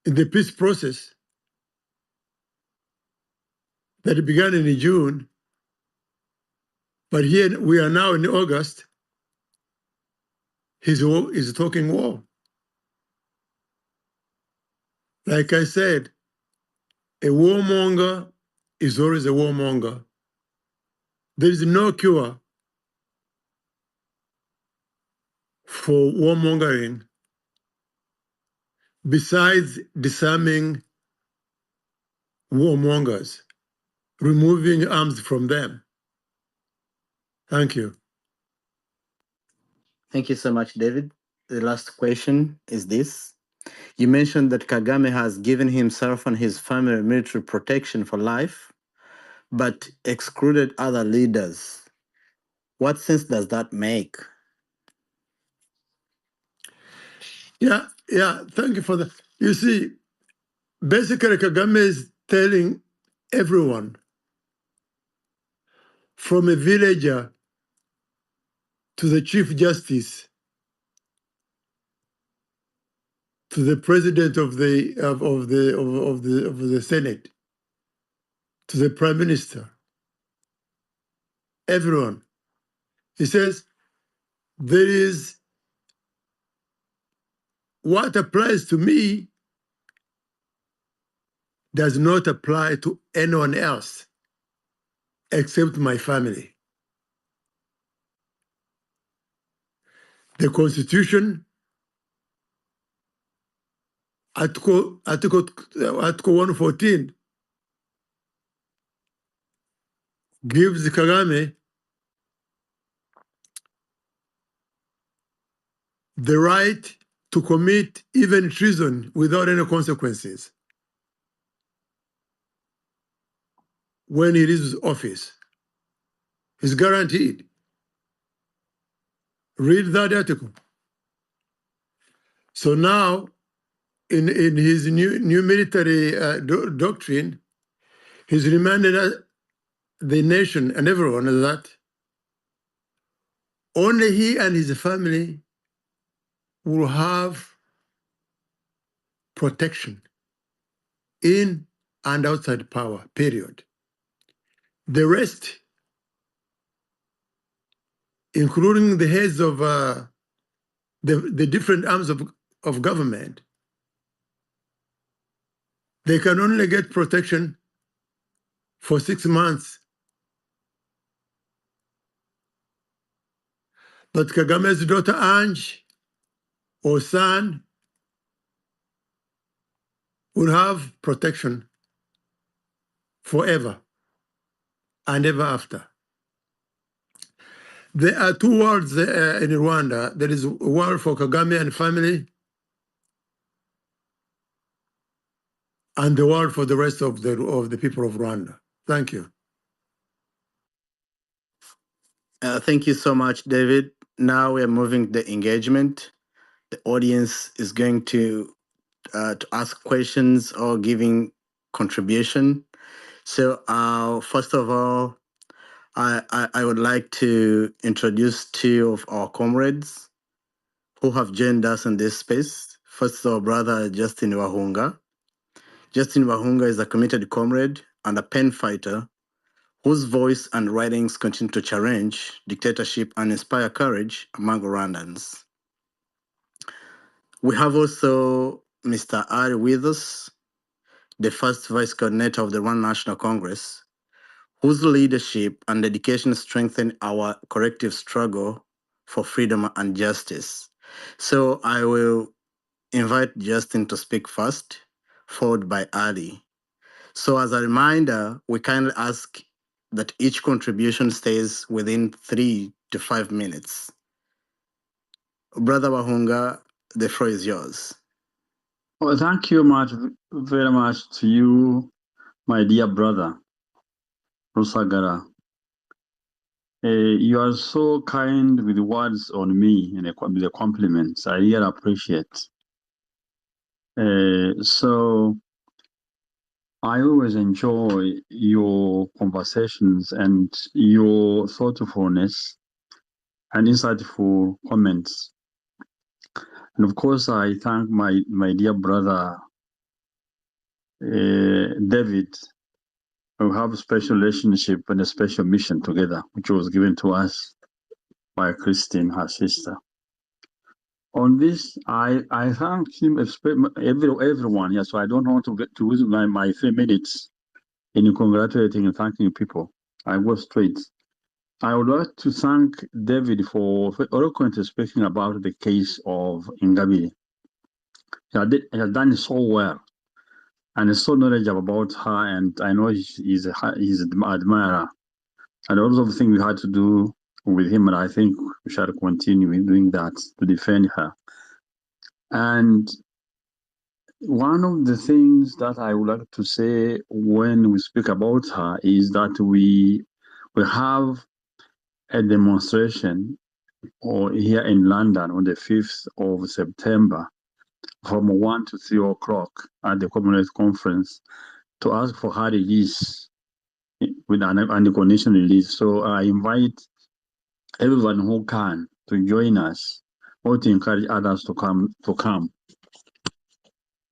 in the peace process that began in June, but here we are now in August. He's talking war. Like I said, a warmonger is always a warmonger. There is no cure for warmongering besides disarming warmongers, removing arms from them. Thank you. Thank you so much, David. The last question is this. You mentioned that Kagame has given himself and his family military protection for life, but excluded other leaders. What sense does that make? Yeah, thank you for that. You see, basically Kagame is telling everyone, from a villager to the Chief Justice, to the President of the Senate, to the Prime Minister, everyone. He says, there is what applies to me does not apply to anyone else except my family. The Constitution, Article 114, gives Kagame the right to commit even treason without any consequences when he leaves office. It's guaranteed. Read that article. So now, in his new military doctrine, he's reminded the nation and everyone that only he and his family will have protection in and outside power, period. The rest, including the heads of the different arms of government, they can only get protection for 6 months. But Kagame's daughter Ange or son will have protection forever and ever after. There are two worlds in Rwanda. There is a world for Kagame and family, and the world for the rest of the people of Rwanda. Thank you. Thank you so much, David. Now we are moving the engagement. The audience is going to ask questions or giving contribution. So first of all, I would like to introduce two of our comrades who have joined us in this space. First, our brother Justin Wahunga. Justin Wahunga is a committed comrade and a pen fighter whose voice and writings continue to challenge dictatorship and inspire courage among Rwandans. We have also Mr. Ari with us, the first vice coordinator of the Rwanda National Congress, whose leadership and dedication strengthen our collective struggle for freedom and justice. So I will invite Justin to speak first, followed by Ali. So as a reminder, we kindly ask that each contribution stays within 3 to 5 minutes. Brother Wahunga, the floor is yours. Well, thank you very much to you, my dear brother, Rusagara. You are so kind with words on me and with the compliments. I really appreciate. So I always enjoy your conversations and your thoughtfulness and insightful comments. And of course, I thank my dear brother, David. We have a special relationship and a special mission together, which was given to us by Christine, her sister. On this, I thank him, everyone. Yeah, so I don't want to get to use my 3 minutes in congratulating and thanking people. I go straight. I would like to thank David for eloquently speaking about the case of Ngabi. He has done so well and is so knowledgeable about her, and I know he's an admirer. And all of things we had to do with him, and I think we shall continue doing that to defend her. And one of the things that I would like to say when we speak about her is that we have a demonstration here in London on the 5th of September from 1 to 3 o'clock at the Commonwealth Conference to ask for her release with an unconditional release. So I invite everyone who can to join us or to encourage others to come.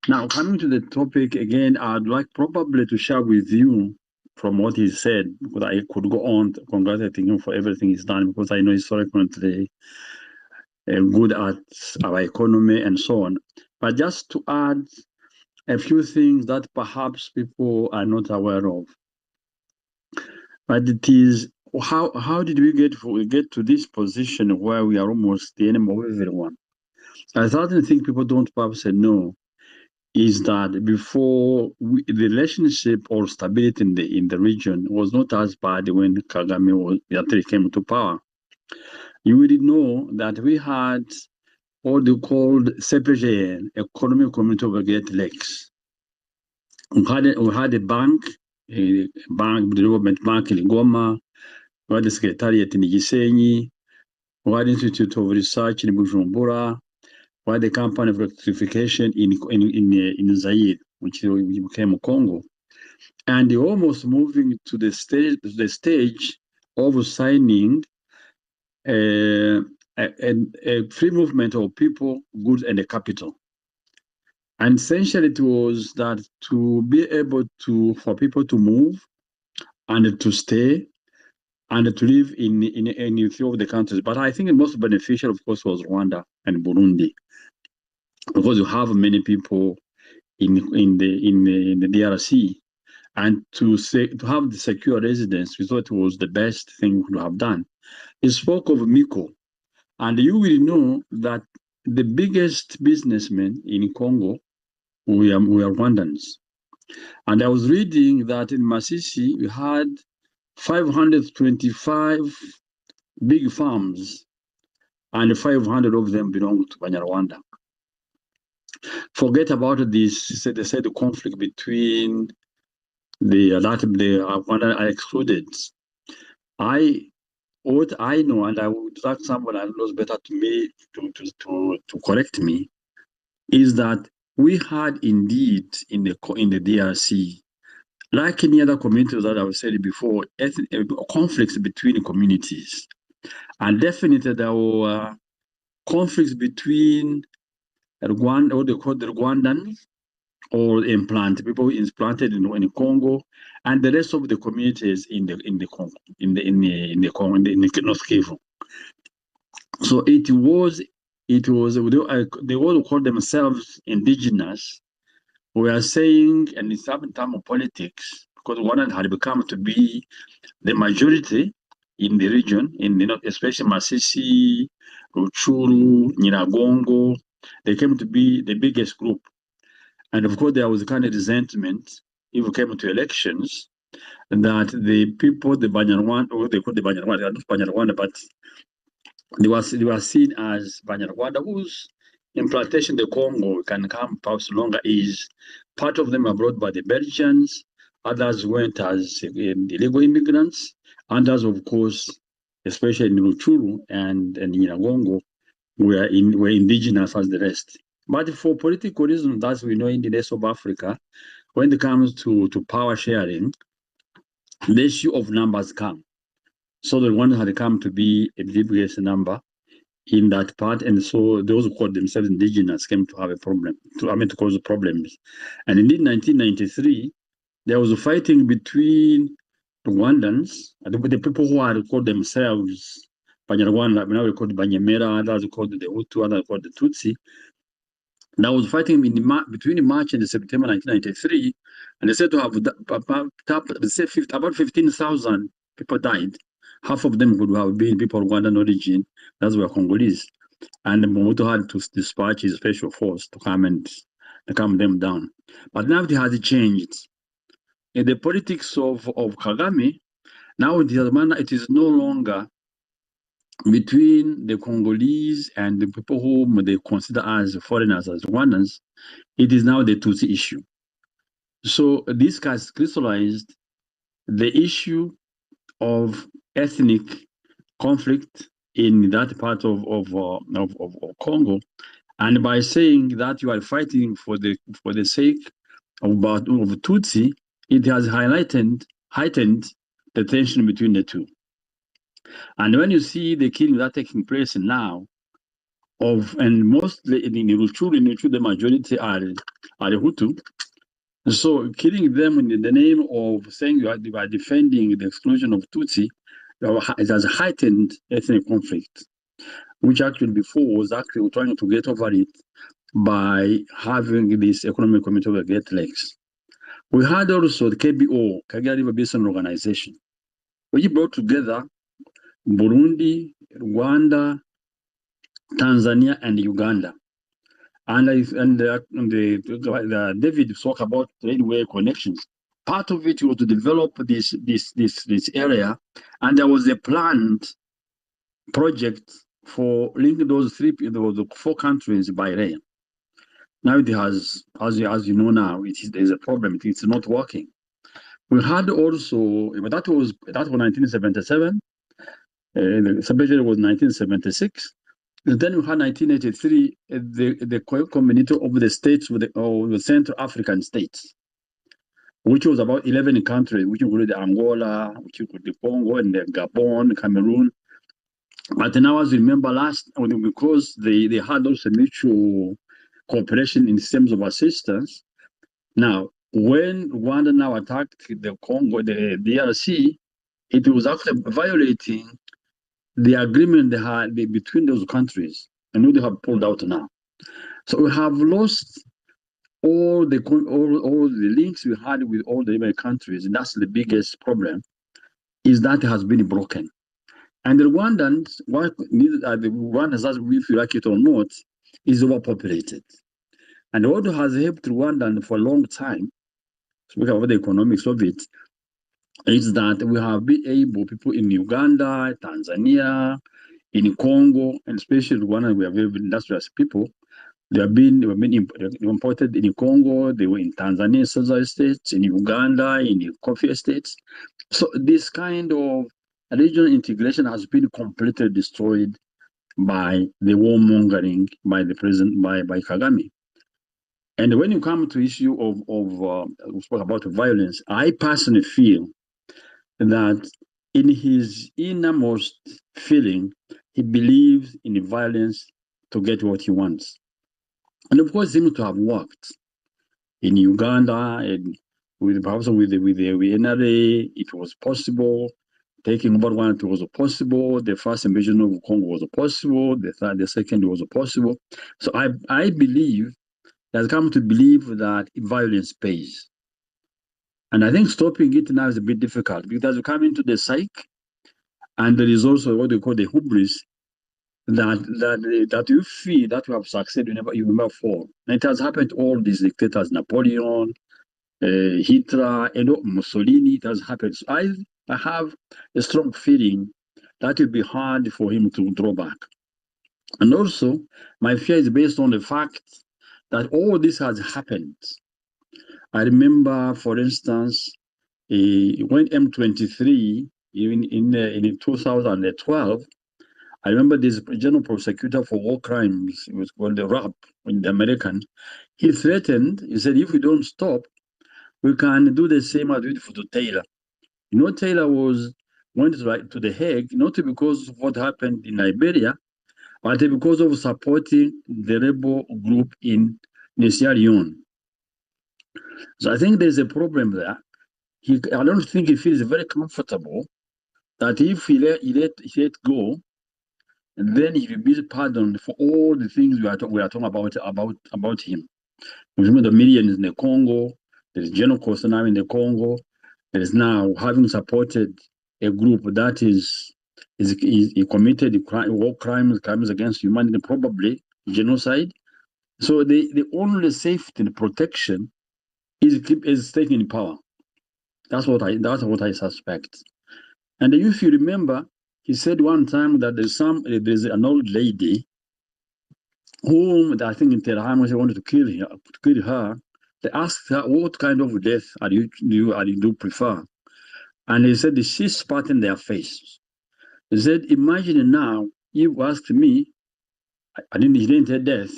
Now, coming to the topic again, I'd like probably to share with you from what he said, because I could go on congratulating him for everything he's done, because I know he's so currently good at our economy and so on. But just to add a few things that perhaps people are not aware of. But it is, how did we get to this position where we are almost the enemy of everyone? I certainly think people don't perhaps know is that before the relationship or stability in the region was not as bad when Kagame actually came to power. You will know that we had what they called CPGN, Economic Community of Great Lakes. We had a bank development bank in Goma, we had the secretariat in Gisenyi, we had Institute of Research in Bujumbura, we had the company of electrification in Zaire, which became Congo. And they're almost moving to the stage of signing a free movement of people, goods, and the capital. And essentially, it was that to be able for people to move and to stay and to live in a few of the countries. But I think the most beneficial, of course, was Rwanda and Burundi, because you have many people in the DRC, and to have the secure residence, we thought was the best thing we could have done. He spoke of Miko, and you will know that the biggest businessmen in Congo we are Rwandans. And I was reading that in Masisi, we had 525 big farms, and 500 of them belong to Banyarwanda. Forget about this, they said the conflict between the Rwanda are excluded. What I know, and I would like someone that knows better to me to correct me, is that we had indeed in the DRC, like any other communities that I've said before, conflicts between communities. And definitely there were conflicts between Rwanda, what they call the Rwandan, or people implanted in Congo, and the rest of the communities in the Congo, in the North Kivu. So it was they all call themselves indigenous. We are saying, and it's in terms of politics, because Rwanda had become to be the majority in the region, especially Masisi, Ruchuru, Nyiragongo. They came to be the biggest group. And of course, there was a kind of resentment if we came to elections that the people, the Banyarwanda, or they call the Banyarwanda, not Banyarwanda, but they were seen as Banyarwanda, whose implantation in the Congo can come perhaps longer is part of them are brought by the Belgians, others went as illegal immigrants, others, of course, especially in Ruchuru and Nyiragongo, were indigenous as the rest. But for political reasons, as we know in the rest of Africa, when it comes to power sharing, the issue of numbers come. So the one had come to be a biggest number in that part, and so those who called themselves indigenous came to have a problem, to cause problems. And indeed, 1993, there was a fighting between Rwandans, the people who had called themselves Banyarwanda, now we called Banyamera, others called the Hutu, others called the Tutsi. There was fighting between March and September 1993, and they said to have about 15,000 people died. Half of them would have been people of Rwandan origin, that's were Congolese. And Mobutu had to dispatch his special force to come and to calm them down. But now it has changed. In the politics of Kagame, now it is no longer between the Congolese and the people whom they consider as foreigners, as Rwandans. It is now the Tutsi issue. So this has crystallized the issue of ethnic conflict in that part of Congo, and by saying that you are fighting for the sake of Tutsi, it has heightened the tension between the two. And when you see the killing that taking place now, and mostly in Rutshuru, the majority are Hutu. So killing them in the name of saying you are defending the exclusion of Tutsi, it has heightened ethnic conflict, which actually before was actually trying to get over it by having this economic community of the Great Lakes. We had also the KBO, Kagera River Basin Organization, which brought together Burundi, Rwanda, Tanzania, and Uganda. And David spoke about railway connections. Part of it was to develop this area, and there was a planned project for linking those four countries by rail. Now it has, as you know now, there's a problem. It's not working. We had also, but that was 1977. The submission was 1976. And then we had 1983, the community of the states with the Central African states, which was about 11 countries, which included Angola, which included Congo, and Gabon, Cameroon. But now, as you remember because they had also mutual cooperation in terms of assistance. Now, when Rwanda now attacked the Congo, the DRC, it was actually violating the agreement they had between those countries, and they have pulled out now. So we have lost all the links we had with all the different countries, and that's the biggest problem, is that it has been broken. And the Rwandans, the Rwandans, if you like it or not, is overpopulated. And what has helped Rwanda for a long time, speaking about the economics of it, is that we have been able, people in Uganda, Tanzania, in Congo, and especially Rwanda, we have very industrious people. They have been imported in Congo, they were in Tanzania, Southern states, in Uganda, in the coffee estates. So this kind of regional integration has been completely destroyed by the warmongering by the president, by Kagame. And when you come to issue we spoke about violence, I personally feel that in his innermost feeling, he believes in violence to get what he wants. And of course, it seems to have worked in Uganda and perhaps with the NRA. It was possible. Taking over one, it was possible. The first invasion of Congo was possible. The second was possible. So I believe, has come to believe that violence pays. And I think stopping it now is a bit difficult because you come into the psyche, and there is also what they call the hubris, that you feel that you have succeeded, you never fall. And it has happened to all these dictators, Napoleon, Hitler, and Mussolini. It has happened. So I have a strong feeling that it will be hard for him to draw back. And also, my fear is based on the fact that all this has happened. I remember, for instance, when M23, even in 2012, I remember this general prosecutor for war crimes, it was called the RAP, in the American. He threatened, he said, if we don't stop, we can do the same as we did for Taylor. You know, Taylor went to the Hague, not because of what happened in Liberia, but because of supporting the rebel group in Sierra Leone. So I think there's a problem there. I don't think he feels very comfortable that if he let go, then he will be pardoned for all the things we are talking about him. Remember the millions in the Congo, there is genocide now in the Congo, there is now having supported a group that is committed war crimes against humanity, probably genocide. So the only safety and protection is taking power. That's what I suspect. And if you remember, he said one time that there's an old lady whom I think in Tehran when they wanted to kill her, they asked her, what kind of death do you prefer? And he said she spat in their face. He said, imagine now, you asked me, he didn't say death.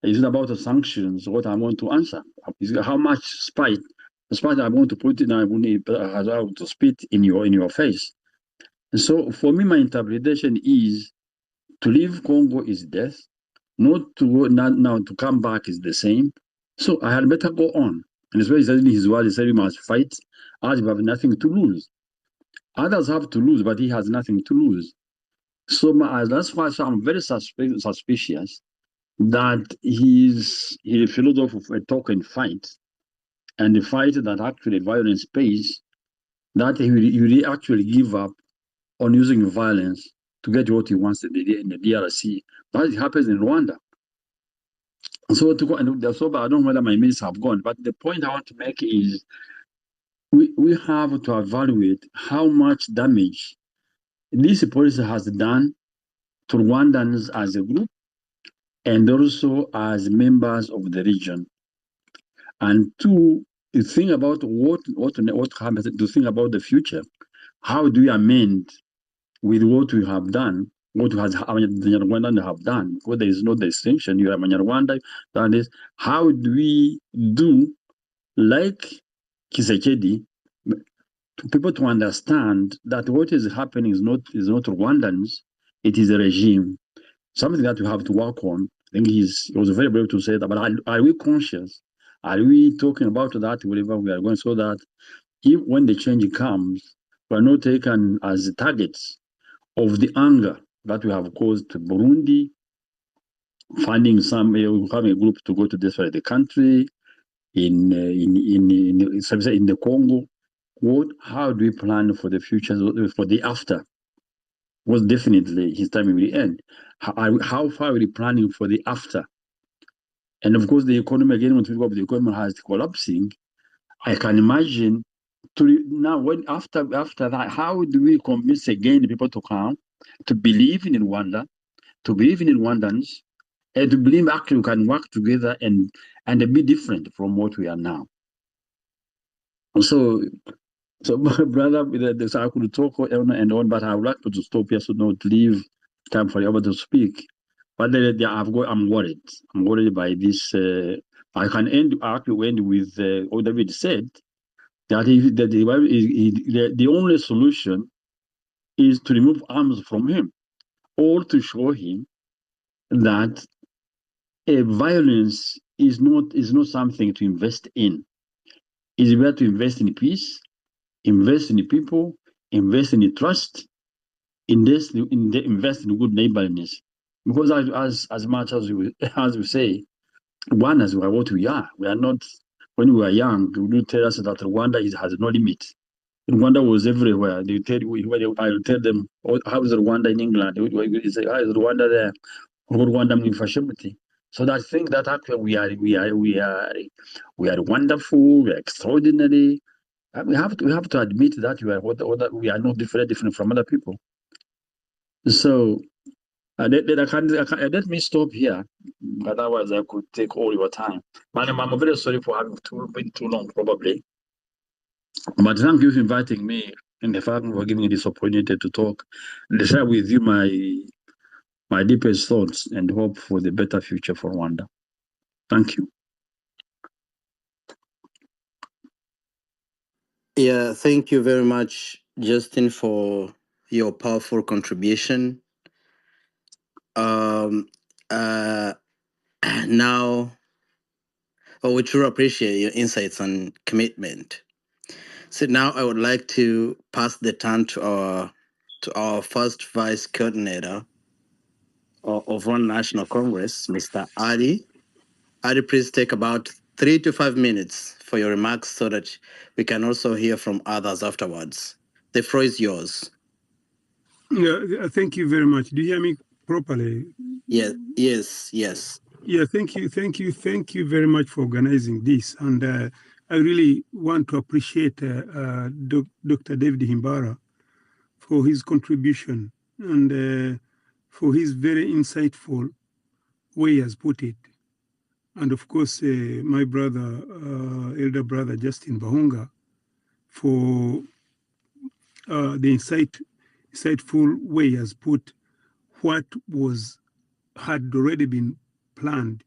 It's not about the sanctions, what I want to answer. How much spite I want to put in, I want to spit in your face. And so for me, my interpretation is to leave Congo is death, not to come back is the same. So I had better go on. And it's very certainly his word, he said we must fight as we have nothing to lose. Others have to lose, but he has nothing to lose. So that's why I'm very suspicious that he's a philosopher of a talk and fight, and the fight that actually violence pays, that he will actually give up on using violence to get what he wants in the DRC. That happens in Rwanda. So to go, and so I don't know whether my minutes have gone, but the point I want to make is we have to evaluate how much damage this policy has done to Rwandans as a group and also as members of the region. And two, to think about what happens, to think about the future. How do we amend with what we have done, what the Rwandans have done? Because there is no distinction. You are Rwanda, that is, how do we do like Kisekedi, people to understand that what is happening is not Rwandans, it is a regime. Something that we have to work on. I think he was very brave to say that, but are we conscious? Are we talking about that wherever we are going, so that if when the change comes, we are not taken as targets of the anger that we have caused to Burundi, finding having a group to go to destroy the country, in the Congo. How do we plan for the future, for the after? Was definitely his time will end. How far are we planning for the after? And of course, the economy, again, when we talk about the economy has collapsing, I can imagine now when after that, how do we convince again the people to come to believe in Rwanda, to believe in Rwandans, and to believe actually we can work together and be different from what we are now. So my brother, I could talk on, but I would like to stop here so not leave time for you to speak. But I'm worried. I'm worried by this. I can end with what David said, that the only solution is to remove arms from him, or to show him that violence is not something to invest in. It's better to invest in peace, invest in the people, invest in the trust, invest in good neighborliness. Because as much as we say, Rwanda is what we are. We are not. When we were young, they would tell us that Rwanda has no limit. Rwanda was everywhere. They tell you, I will tell them, how is Rwanda in England? They say, how is Rwanda there? Rwanda in So I think that actually we are wonderful, we are extraordinary. We have to admit that we are not different from other people. So let me stop here. Otherwise, I could take all your time. But I'm very sorry for having been too long, probably. But thank you for inviting me, and the fact for giving me this opportunity to talk and share with you my deepest thoughts and hope for the better future for Rwanda. Thank you. Yeah, thank you very much, Justin, for your powerful contribution. Um, uh, now, we truly appreciate your insights and commitment. So now I would like to pass the turn to our first vice coordinator of One National Congress, Mr. Adi. Adi, please take about 3 to 5 minutes for your remarks so that we can also hear from others afterwards. The floor is yours. Yeah, thank you very much. Do you hear me properly? Yes. Yeah, thank you very much for organizing this. And I really want to appreciate Dr. David Himbara for his contribution and for his very insightful way he has put it. And of course, my brother, elder brother Justin Bahunga, for the insightful way he has put what had already been planned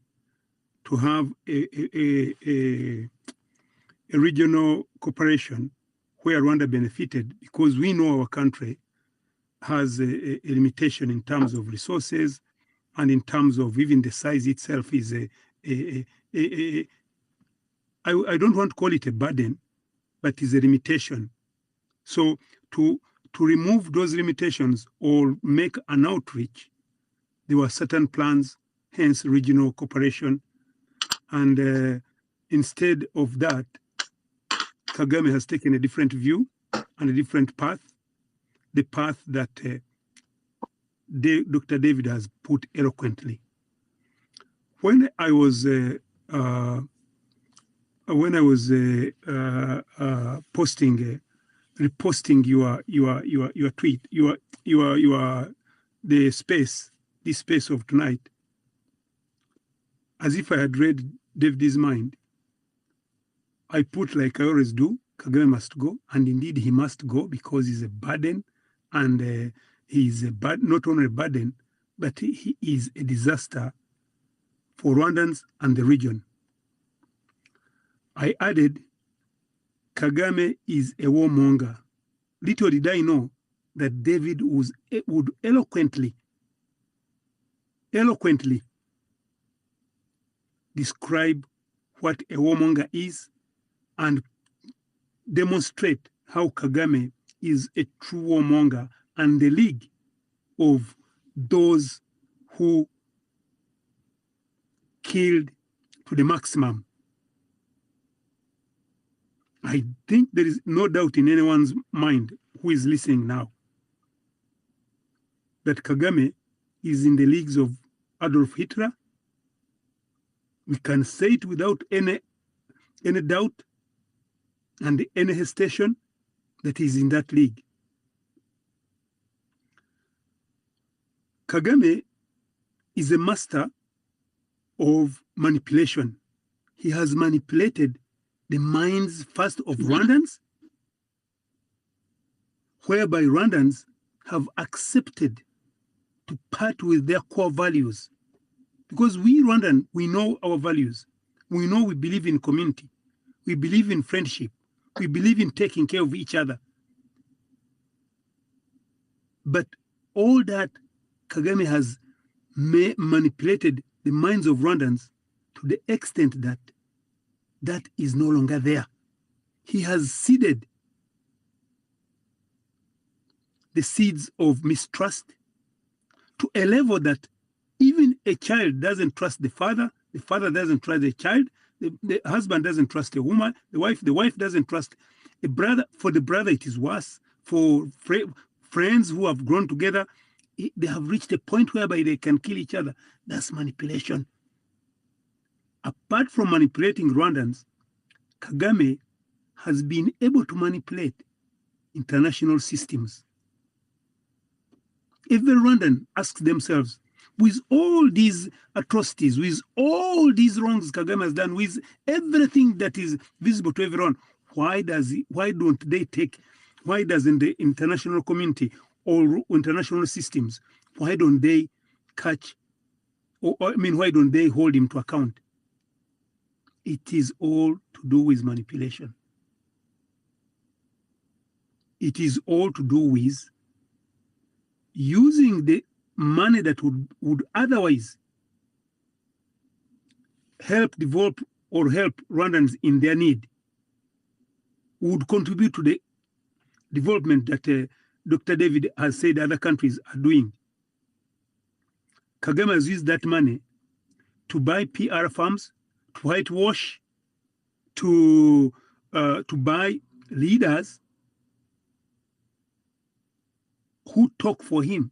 to have a regional cooperation where Rwanda benefited, because we know our country has a limitation in terms of resources and in terms of even the size itself is I don't want to call it a burden, but is a limitation. So to remove those limitations or make an outreach, there were certain plans, hence regional cooperation. And instead of that, Kagame has taken a different view and a different path, the path that Dr. David has put eloquently. When I was reposting your tweet, this space of tonight, as if I had read David's mind, I put, like I always do, Kagame must go, and indeed he must go because he's a burden, and he's not only a burden, but he is a disaster for Rwandans and the region. I added, Kagame is a warmonger. Little did I know that David would eloquently describe what a warmonger is and demonstrate how Kagame is a true warmonger and the league of those who killed to the maximum. I think there is no doubt in anyone's mind who is listening now that Kagame is in the leagues of Adolf Hitler. We can say it without any doubt and any hesitation that he's in that league. Kagame is a master of manipulation. He has manipulated the minds first of Rwandans, whereby Rwandans have accepted to part with their core values. Because we Rwandan, we know our values. We know we believe in community. We believe in friendship. We believe in taking care of each other. But all that Kagame has manipulated the minds of Rwandans to the extent that that is no longer there. He has seeded the seeds of mistrust to a level that even a child doesn't trust the father doesn't trust the child, the husband doesn't trust a woman, the wife doesn't trust a brother. For the brother, it is worse. For friends who have grown together, they have reached a point whereby they can kill each other. That's manipulation. Apart from manipulating Rwandans, Kagame has been able to manipulate international systems. Every Rwandan asks themselves, with all these atrocities, with all these wrongs Kagame has done, with everything that is visible to everyone, why doesn't the international community or international systems, why don't they why don't they hold him to account? It is all to do with manipulation. it is all to do with using the money that would otherwise help develop or help Rwandans in their need, would contribute to the development that Dr. David has said other countries are doing. Kagame has used that money to buy PR firms, to whitewash, to buy leaders who talk for him,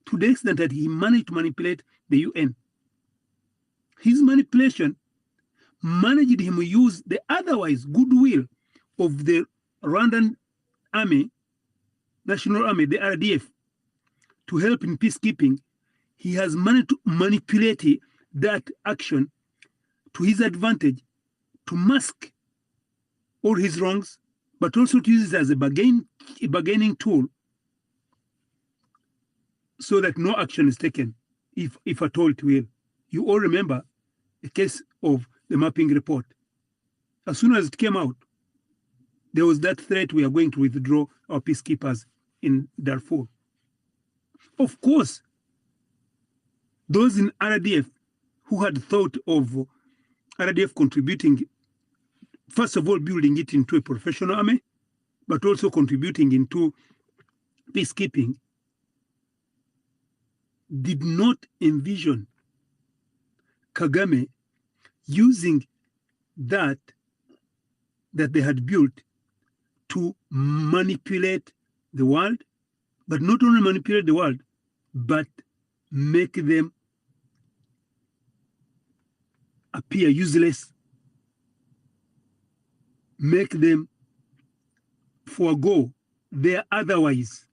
to the extent that he managed to manipulate the UN. His manipulation managed him to use the otherwise goodwill of the Rwandan army, National Army, the RDF, to help in peacekeeping. He has managed to manipulate that action to his advantage, to mask all his wrongs, but also to use it as a bargaining tool so that no action is taken, if at all it will. You all remember the case of the mapping report. As soon as it came out, there was that threat: we are going to withdraw our peacekeepers in Darfur. Of course, those in RDF who had thought of RDF contributing, first of all, building it into a professional army, but also contributing into peacekeeping, did not envision Kagame using that they had built to manipulate the world, but not only manipulate the world, but make them appear useless, make them forego their otherwise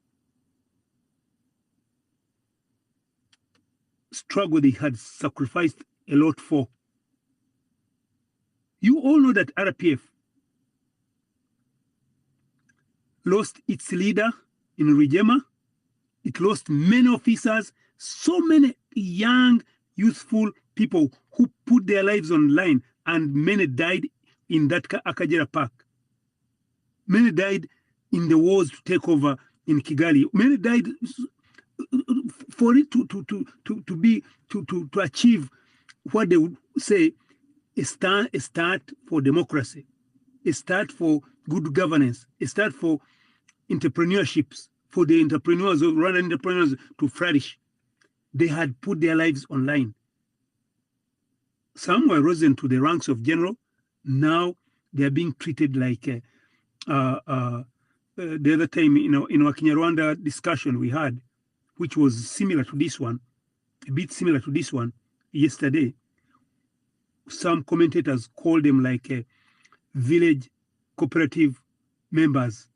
struggle they had sacrificed a lot for. You all know that RPF lost its leader in Rijema. It lost many officers, so many young, youthful people who put their lives on the line, and many died in that Akagera Park. Many died in the wars to take over in Kigali. Many died for it to achieve what they would say a start for democracy, a start for good governance, a start for entrepreneurships, for the entrepreneurs, Rwandan entrepreneurs to flourish. They had put their lives online. Some were risen to the ranks of general. Now they are being treated like the other time, in our Kinyarwanda discussion we had, which was similar to this one, a bit similar to this one yesterday. Some commentators called them like village cooperative members.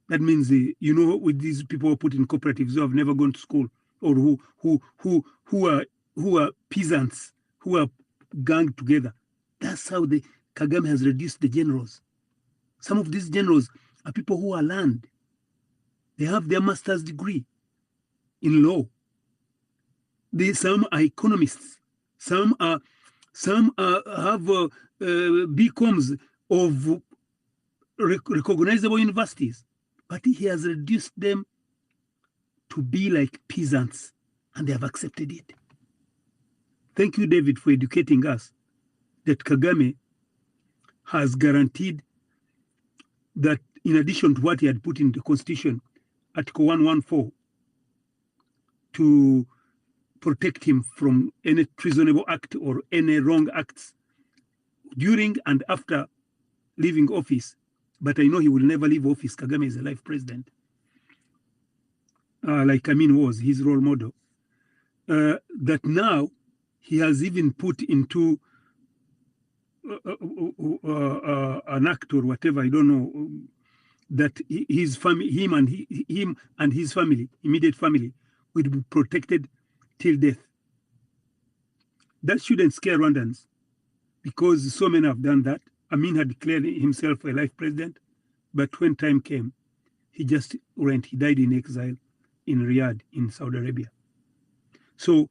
That means, with these people who are put in cooperatives who have never gone to school, or who are peasants, who are ganged together. That's how the Kagame has reduced the generals. Some of these generals are people who are learned. They have their master's degree in law. Some are economists. Some have BComs of recognizable universities. But he has reduced them to be like peasants, and they have accepted it. Thank you, David, for educating us that Kagame has guaranteed that, in addition to what he had put in the Constitution, Article 114, to protect him from any treasonable act or any wrong acts during and after leaving office. But I know he will never leave office. Kagame is a life president. Like Amin was, his role model. That now he has even put into an act or whatever, I don't know, that his family, him and his family, immediate family, will be protected till death. That shouldn't scare Rwandans, because so many have done that. Amin had declared himself a life president, but when time came, he just went. He died in exile in Riyadh, in Saudi Arabia. So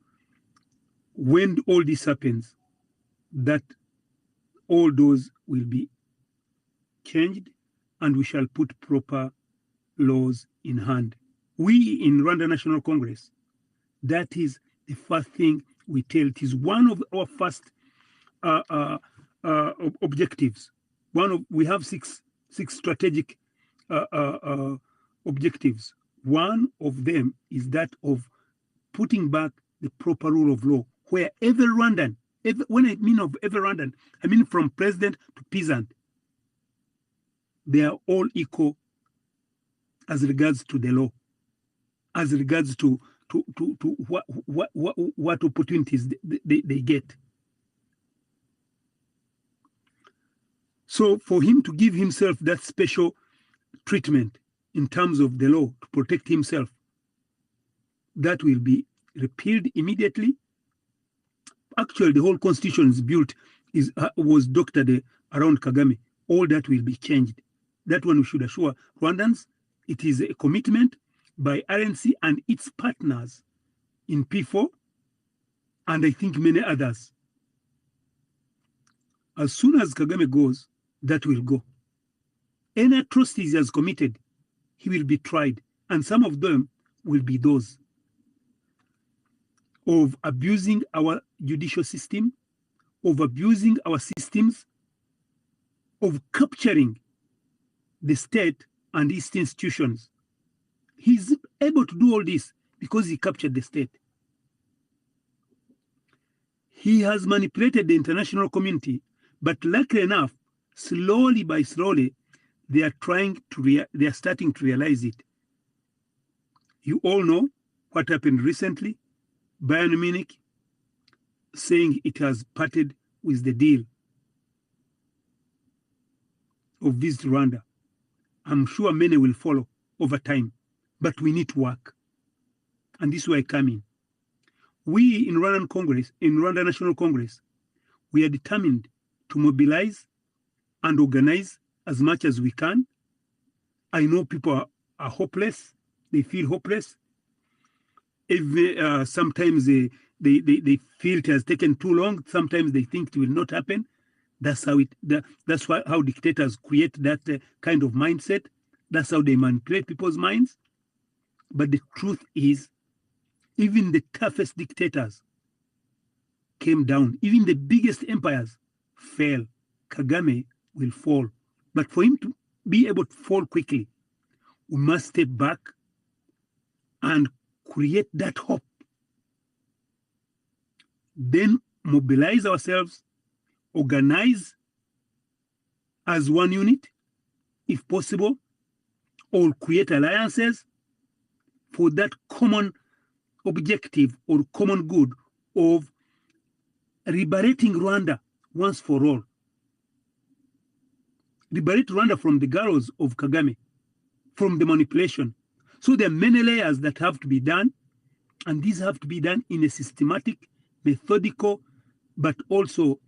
when all this happens, that all those will be changed, and we shall put proper laws in hand. We in Rwanda National Congress, that is the first thing we tell. It is one of our first objectives. We have six strategic objectives. One of them is that of putting back the proper rule of law, where every Rwandan, when I mean of every Rwandan, I mean from president to peasant, they are all equal as regards to the law, as regards to what opportunities they get. So for him to give himself that special treatment in terms of the law to protect himself, that will be repealed immediately. Actually, the whole constitution is built, was doctored around Kagame. All that will be changed. That one we should assure Rwandans. It is a commitment by RNC and its partners in P4, and I think many others. As soon as Kagame goes, that will go. Any atrocities he has committed, he will be tried, and some of them will be those of abusing our judicial system, of abusing our systems, of capturing the state and its institutions. He's able to do all this because he captured the state. He has manipulated the international community, but luckily enough, slowly by slowly, they are starting to realize it. You all know what happened recently. Bayern Munich saying it has parted with the deal of Visit Rwanda. I'm sure many will follow over time, but we need to work. And this is where I come in. We in Rwanda National Congress, we are determined to mobilize and organize as much as we can. I know people are hopeless. They feel hopeless. Sometimes they feel it has taken too long. Sometimes they think it will not happen. That's how how dictators create that kind of mindset. That's how they manipulate people's minds. But the truth is, even the toughest dictators came down. Even the biggest empires fell. Kagame will fall. But for him to be able to fall quickly, we must step back and create that hope. Then mobilize ourselves, organize as one unit, if possible, or create alliances for that common objective or common good of liberating Rwanda once for all. Liberate Rwanda from the gallows of Kagame, from the manipulation. So there are many layers that have to be done, and these have to be done in a systematic, methodical, but also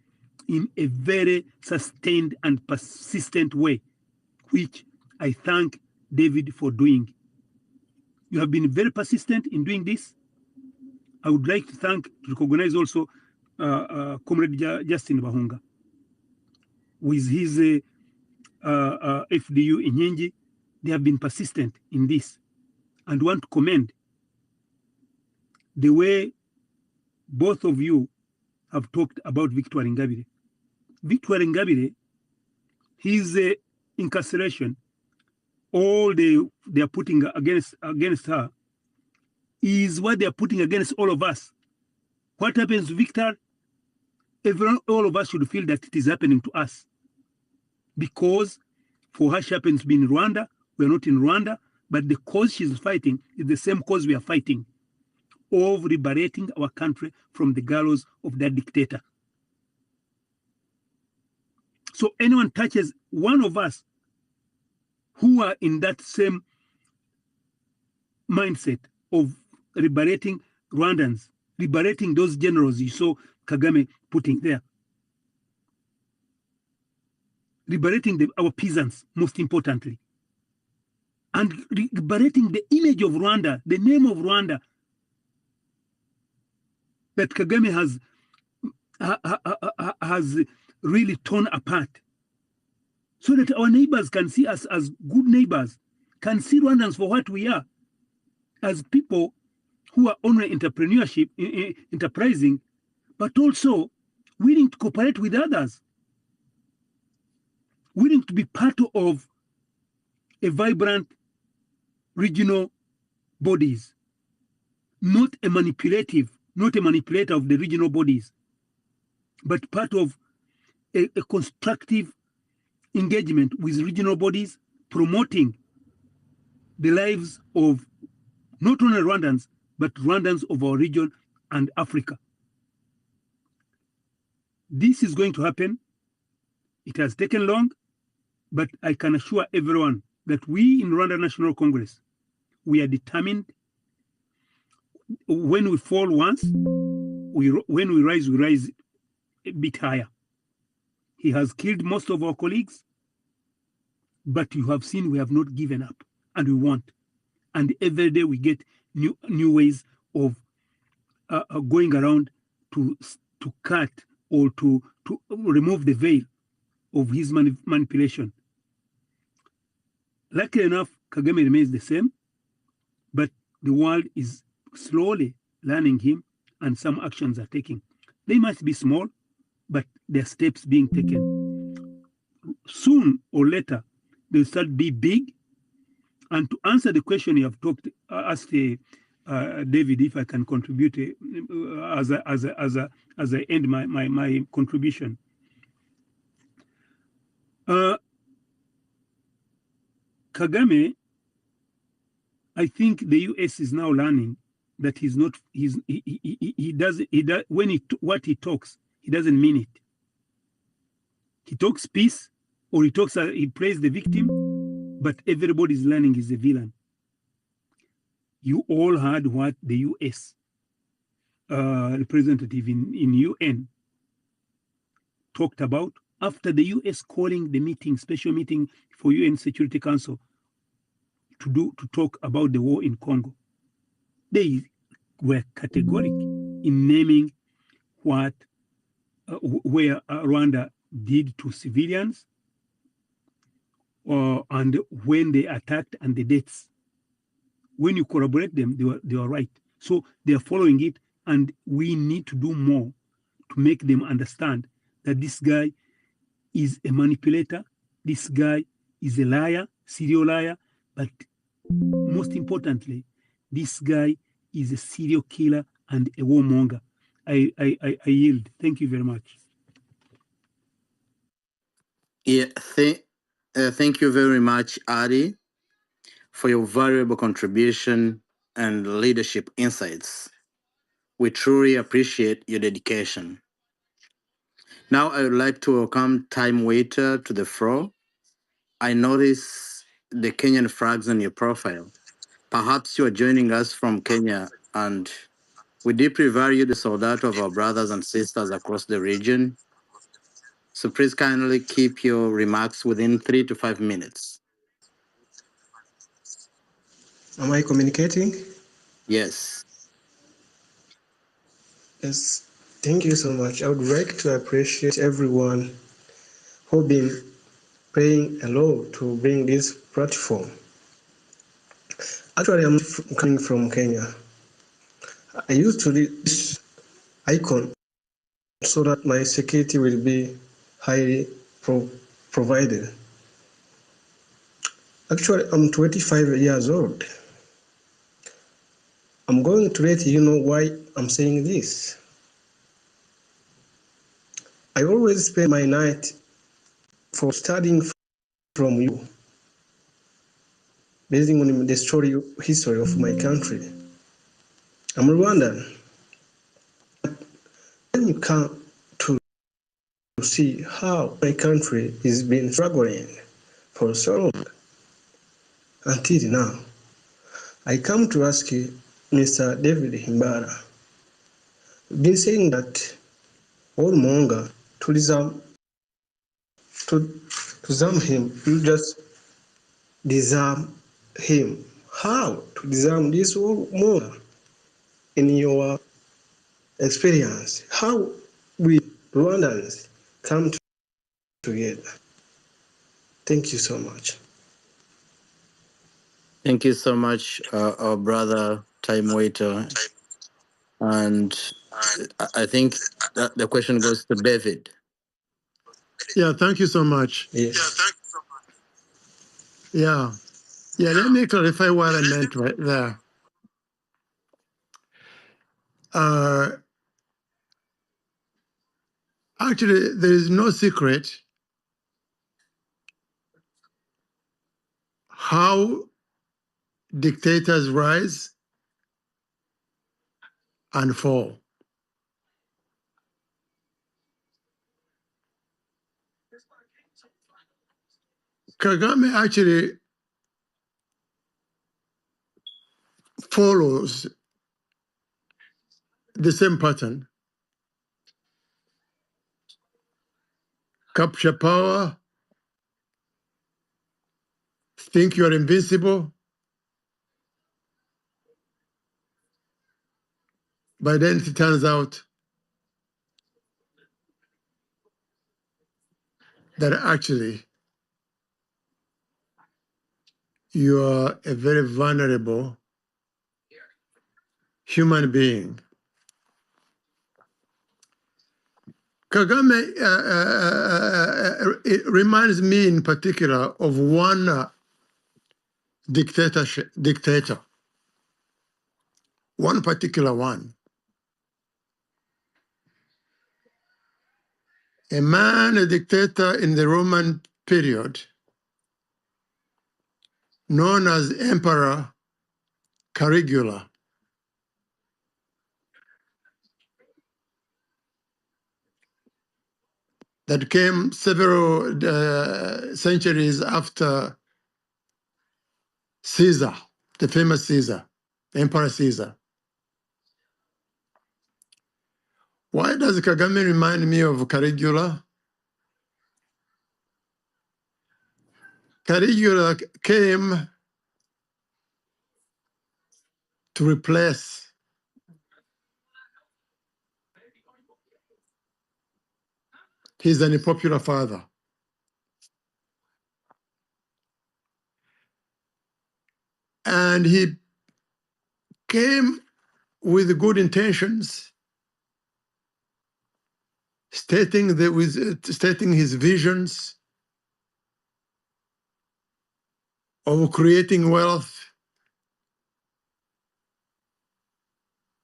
in a very sustained and persistent way, which I thank David for doing. You have been very persistent in doing this. I would like to recognize also Comrade Justin Bahunga with his FDU in Nyenje. They have been persistent in this, and want to commend the way both of you have talked about Victor Ingabire. Victor Ingabire, his incarceration, all they are putting against her is what they are putting against all of us. What happens to Victor? All of us should feel that it is happening to us. Because for her, she happens to be in Rwanda. We are not in Rwanda, but the cause she's fighting is the same cause we are fighting, of liberating our country from the gallows of that dictator. So anyone touches one of us who are in that same mindset of liberating Rwandans, liberating those generals you saw Kagame putting there, liberating our peasants, most importantly, and liberating the image of Rwanda, the name of Rwanda that Kagame has really torn apart, so that our neighbors can see us as good neighbors, can see Rwandans for what we are, as people who are only entrepreneurship, enterprising, but also willing to cooperate with others, willing to be part of a vibrant regional bodies, not a manipulator of the regional bodies, but part of a constructive engagement with regional bodies, promoting the lives of not only Rwandans, but Rwandans of our region and Africa. This is going to happen. It has taken long, but I can assure everyone that we in Rwanda National Congress, we are determined. When we fall once, when we rise a bit higher. He has killed most of our colleagues, but you have seen we have not given up, and we want. And every day we get new ways of going around to cut or to remove the veil of his manipulation. Luckily enough, Kagame remains the same, but the world is slowly learning him, and some actions are taken. They must be small, but there are steps being taken. Soon or later, they'll start be big. And to answer the question you have asked David, if I can contribute as I end my contribution. Kagame, I think the US is now learning that what he talks, he doesn't mean it. He talks peace, or he plays the victim, but everybody is learning he's a villain. You all heard what the US representative in UN talked about after the US calling the special meeting for UN Security Council to talk about the war in Congo. They were categoric in naming where Rwanda did to civilians, and when they attacked, and the deaths. When you corroborate them, they were right. So they are following it, and we need to do more to make them understand that this guy is a manipulator, this guy is a liar, serial liar, but most importantly, this guy is a serial killer and a warmonger. I yield. Thank you very much. Yeah, thank you very much, Adi, for your valuable contribution and leadership insights. We truly appreciate your dedication. Now I would like to welcome Time Waiter to the floor. I notice the Kenyan flags on your profile. Perhaps you are joining us from Kenya, and we deeply value the solidarity of our brothers and sisters across the region. So please kindly keep your remarks within 3 to 5 minutes. Am I communicating? Yes. Yes. Thank you so much. I would like to appreciate everyone who've been playing a role to bring this platform. Actually, I'm coming from Kenya. I used to read this icon so that my security will be highly provided. Actually, I'm 25 years old. I'm going to let you know why I'm saying this. I always spend my night for studying from you, based on the history of my country. I'm Rwandan. When you come to see how my country has been struggling for so long, until now, I come to ask you, Mr. David Himbara, been saying that all Monga to disarm him, you just disarm him. How to disarm this all Monga? In your experience, how we Rwandans come together? Thank you so much. Thank you so much, our brother Time Waiter. And I think that the question goes to David. Yeah, thank you so much. Yes. Yeah. Yeah, let me clarify what I meant right there. Actually, there is no secret how dictators rise and fall. Kagame actually follows the same pattern. Capture power, think you're invincible, but then it turns out that actually you are a very vulnerable human being. Kagame it reminds me in particular of one dictator, one particular one. A man, a dictator in the Roman period, known as Emperor Caligula, that came several centuries after Caesar, the famous Caesar, Emperor Caesar. Why does Kagame remind me of Caligula? Caligula came to replace his unpopular father. And he came with good intentions, stating his visions of creating wealth,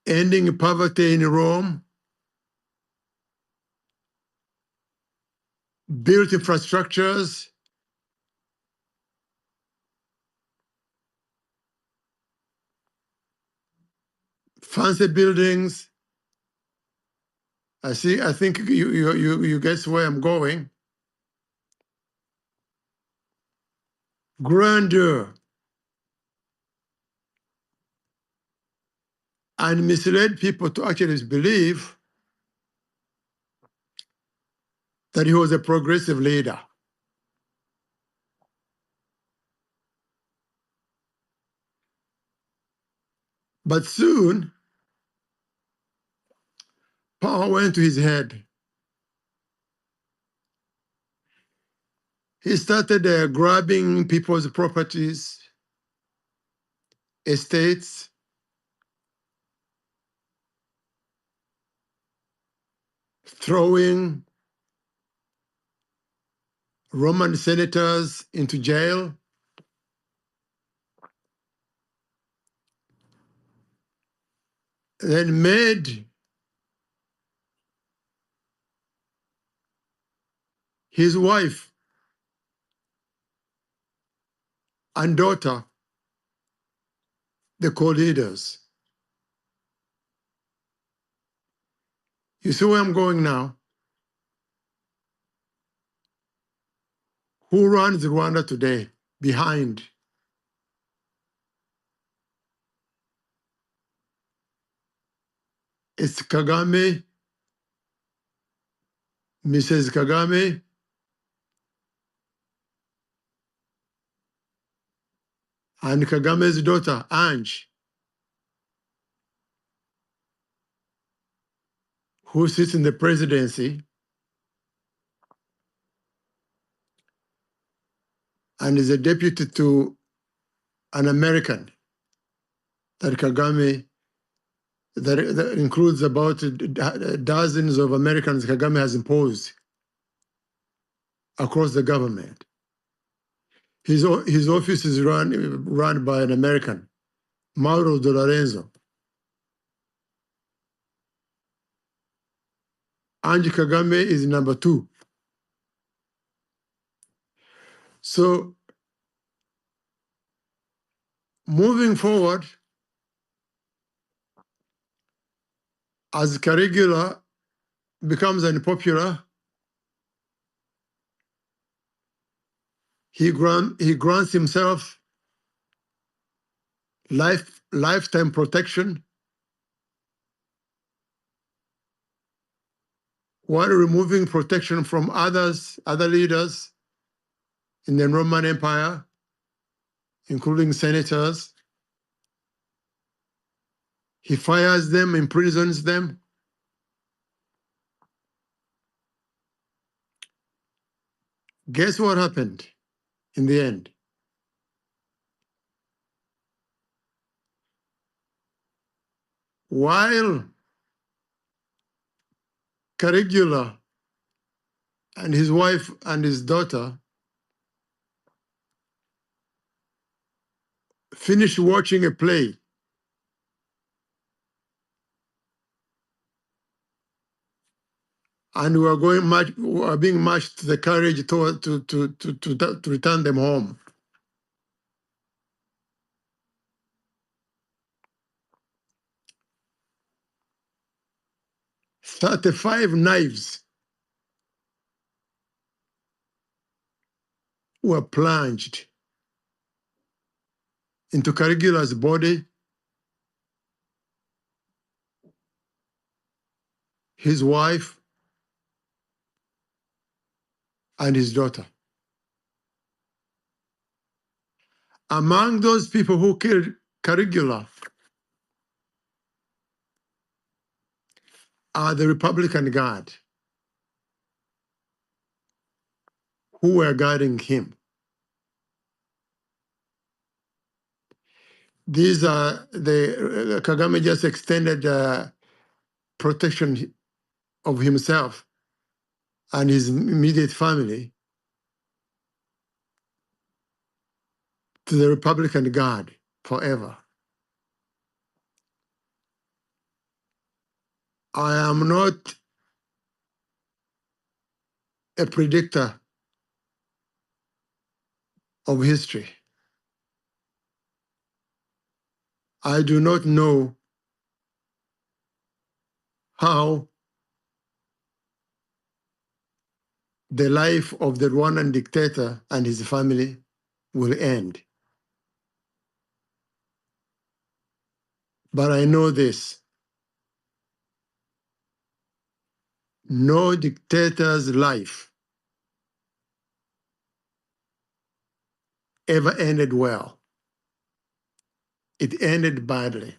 ending poverty in Rome, built infrastructures, fancy buildings. I think you guess where I'm going. Grandeur, and misled people to actually believe that he was a progressive leader. But soon, power went to his head. He started grabbing people's properties, estates, throwing Roman senators into jail, then made his wife and daughter the co-leaders. You see where I'm going now? Who runs Rwanda today? Behind. It's Kagame, Mrs. Kagame, and Kagame's daughter, Ange, who sits in the presidency and is a deputy to an American, that Kagame, that includes about dozens of Americans Kagame has imposed across the government. His office is run by an American, Mauro De Lorenzo. Angie Kagame is number 2. So moving forward, as Caligula becomes unpopular, he grants himself lifetime protection while removing protection from other leaders in the Roman Empire, including senators. He fires them, imprisons them. Guess what happened in the end? While Caligula and his wife and his daughter finished watching a play, and were being marched to the carriage to return them home. "35 knives were plunged into Caligula's body, his wife, and his daughter. Among those people who killed Caligula are the Republican Guard who were guarding him. These are Kagame just extended protection of himself and his immediate family to the Republican Guard forever. I am not a predictor of history. I do not know how the life of the Rwandan dictator and his family will end. But I know this: no dictator's life ever ended well. It ended badly,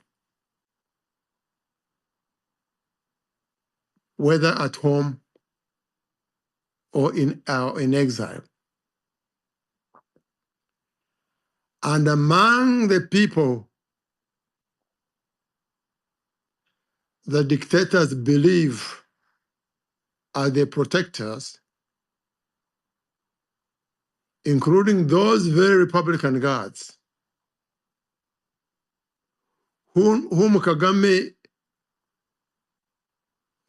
whether at home or in exile. And among the people the dictators believe are their protectors, including those very Republican guards whom Kagame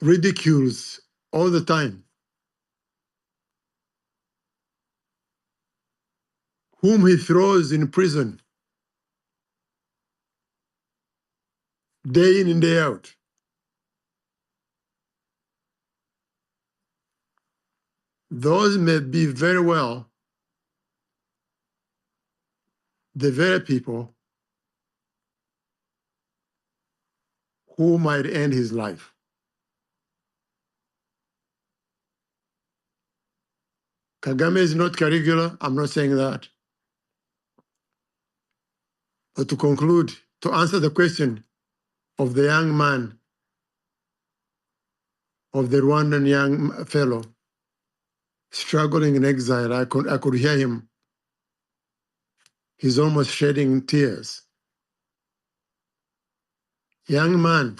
ridicules all the time, whom he throws in prison day in and day out. Those may be very well the very people who might end his life. Kagame is not Caligula, I'm not saying that. But to conclude, to answer the question of the young man, of the Rwandan young fellow struggling in exile, I could hear him He's almost shedding tears. Young man,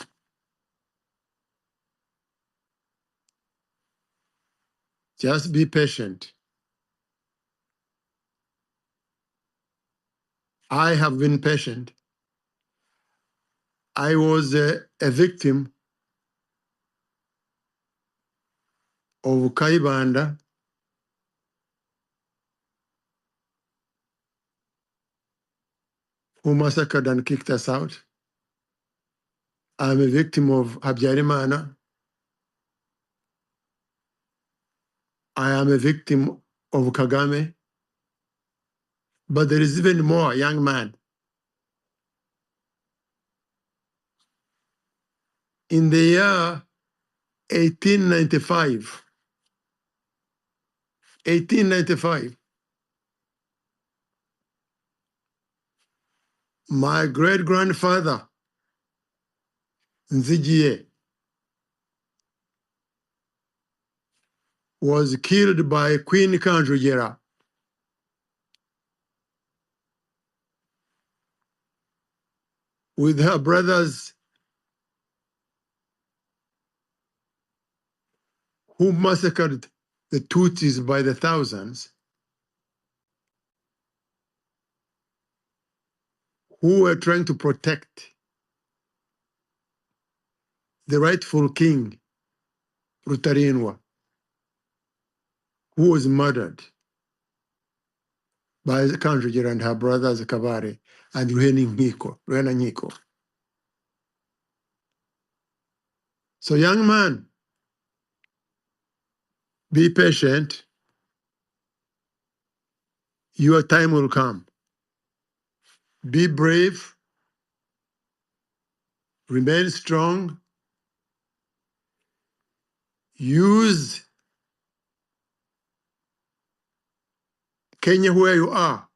just be patient. I have been patient. I was a victim of Kaibanda, who massacred and kicked us out. I'm a victim of Habyarimana. I am a victim of Kagame. But there is even more, young man. In the year 1895, my great-grandfather, Nzigie, was killed by Queen Kanjogera. With her brothers who massacred the Tutsis by the thousands, who were trying to protect the rightful king, Rutarinwa, who was murdered by Kanjogera and her brothers Kabare and Ruena Nyiko. So young man, be patient. Your time will come. Be brave, remain strong, use Kenya where you are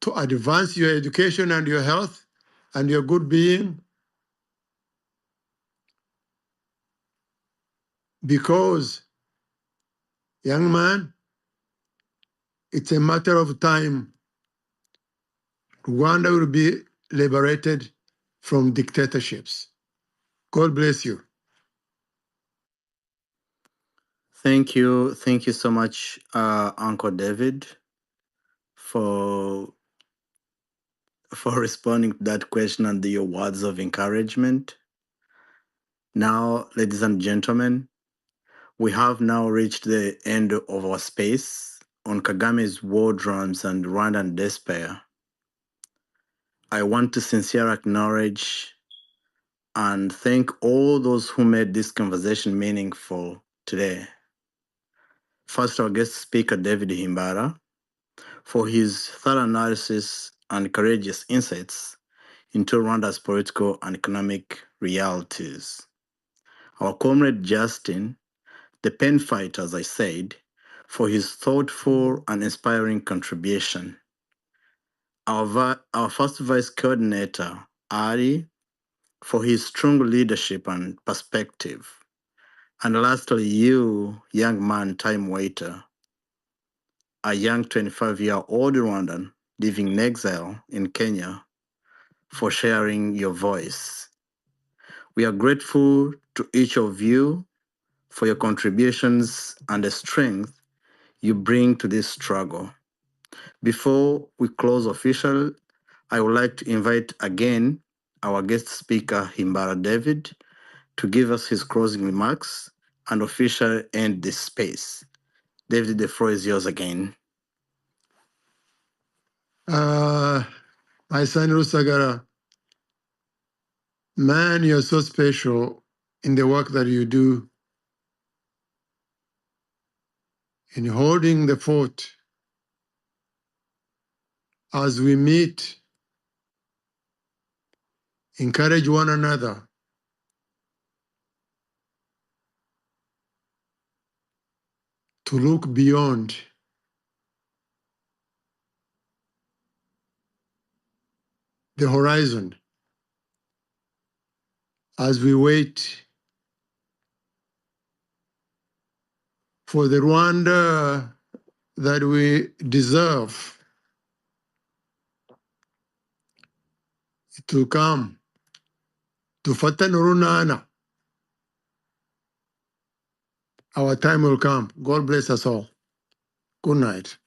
to advance your education and your health and your good being, because, young man, it's a matter of time. Rwanda will be liberated from dictatorships. God bless you. Thank you. Thank you so much, Uncle David, for responding to that question and your words of encouragement. Now, ladies and gentlemen, we have now reached the end of our space on Kagame's war drums and Rwandan despair. I want to sincerely acknowledge and thank all those who made this conversation meaningful today. First, our guest speaker, David Himbara, for his thorough analysis and courageous insights into Rwanda's political and economic realities. Our comrade Justin, the pen fighter, as I said, for his thoughtful and inspiring contribution. Our first vice coordinator, Ari, for his strong leadership and perspective. And lastly, you, young man, time waiter, a young 25-year-old Rwandan living in exile in Kenya, for sharing your voice. We are grateful to each of you for your contributions and the strength you bring to this struggle. Before we close officially, I would like to invite again our guest speaker, Himbara David, to give us his closing remarks and officially end this space. David, the floor is yours again. My son Rusagara, man, you're so special in the work that you do in holding the fort as we meet, encourage one another to look beyond the horizon as we wait for the Rwanda that we deserve. It will come. Tufata nurunana. Our time will come. God bless us all. Good night.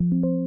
you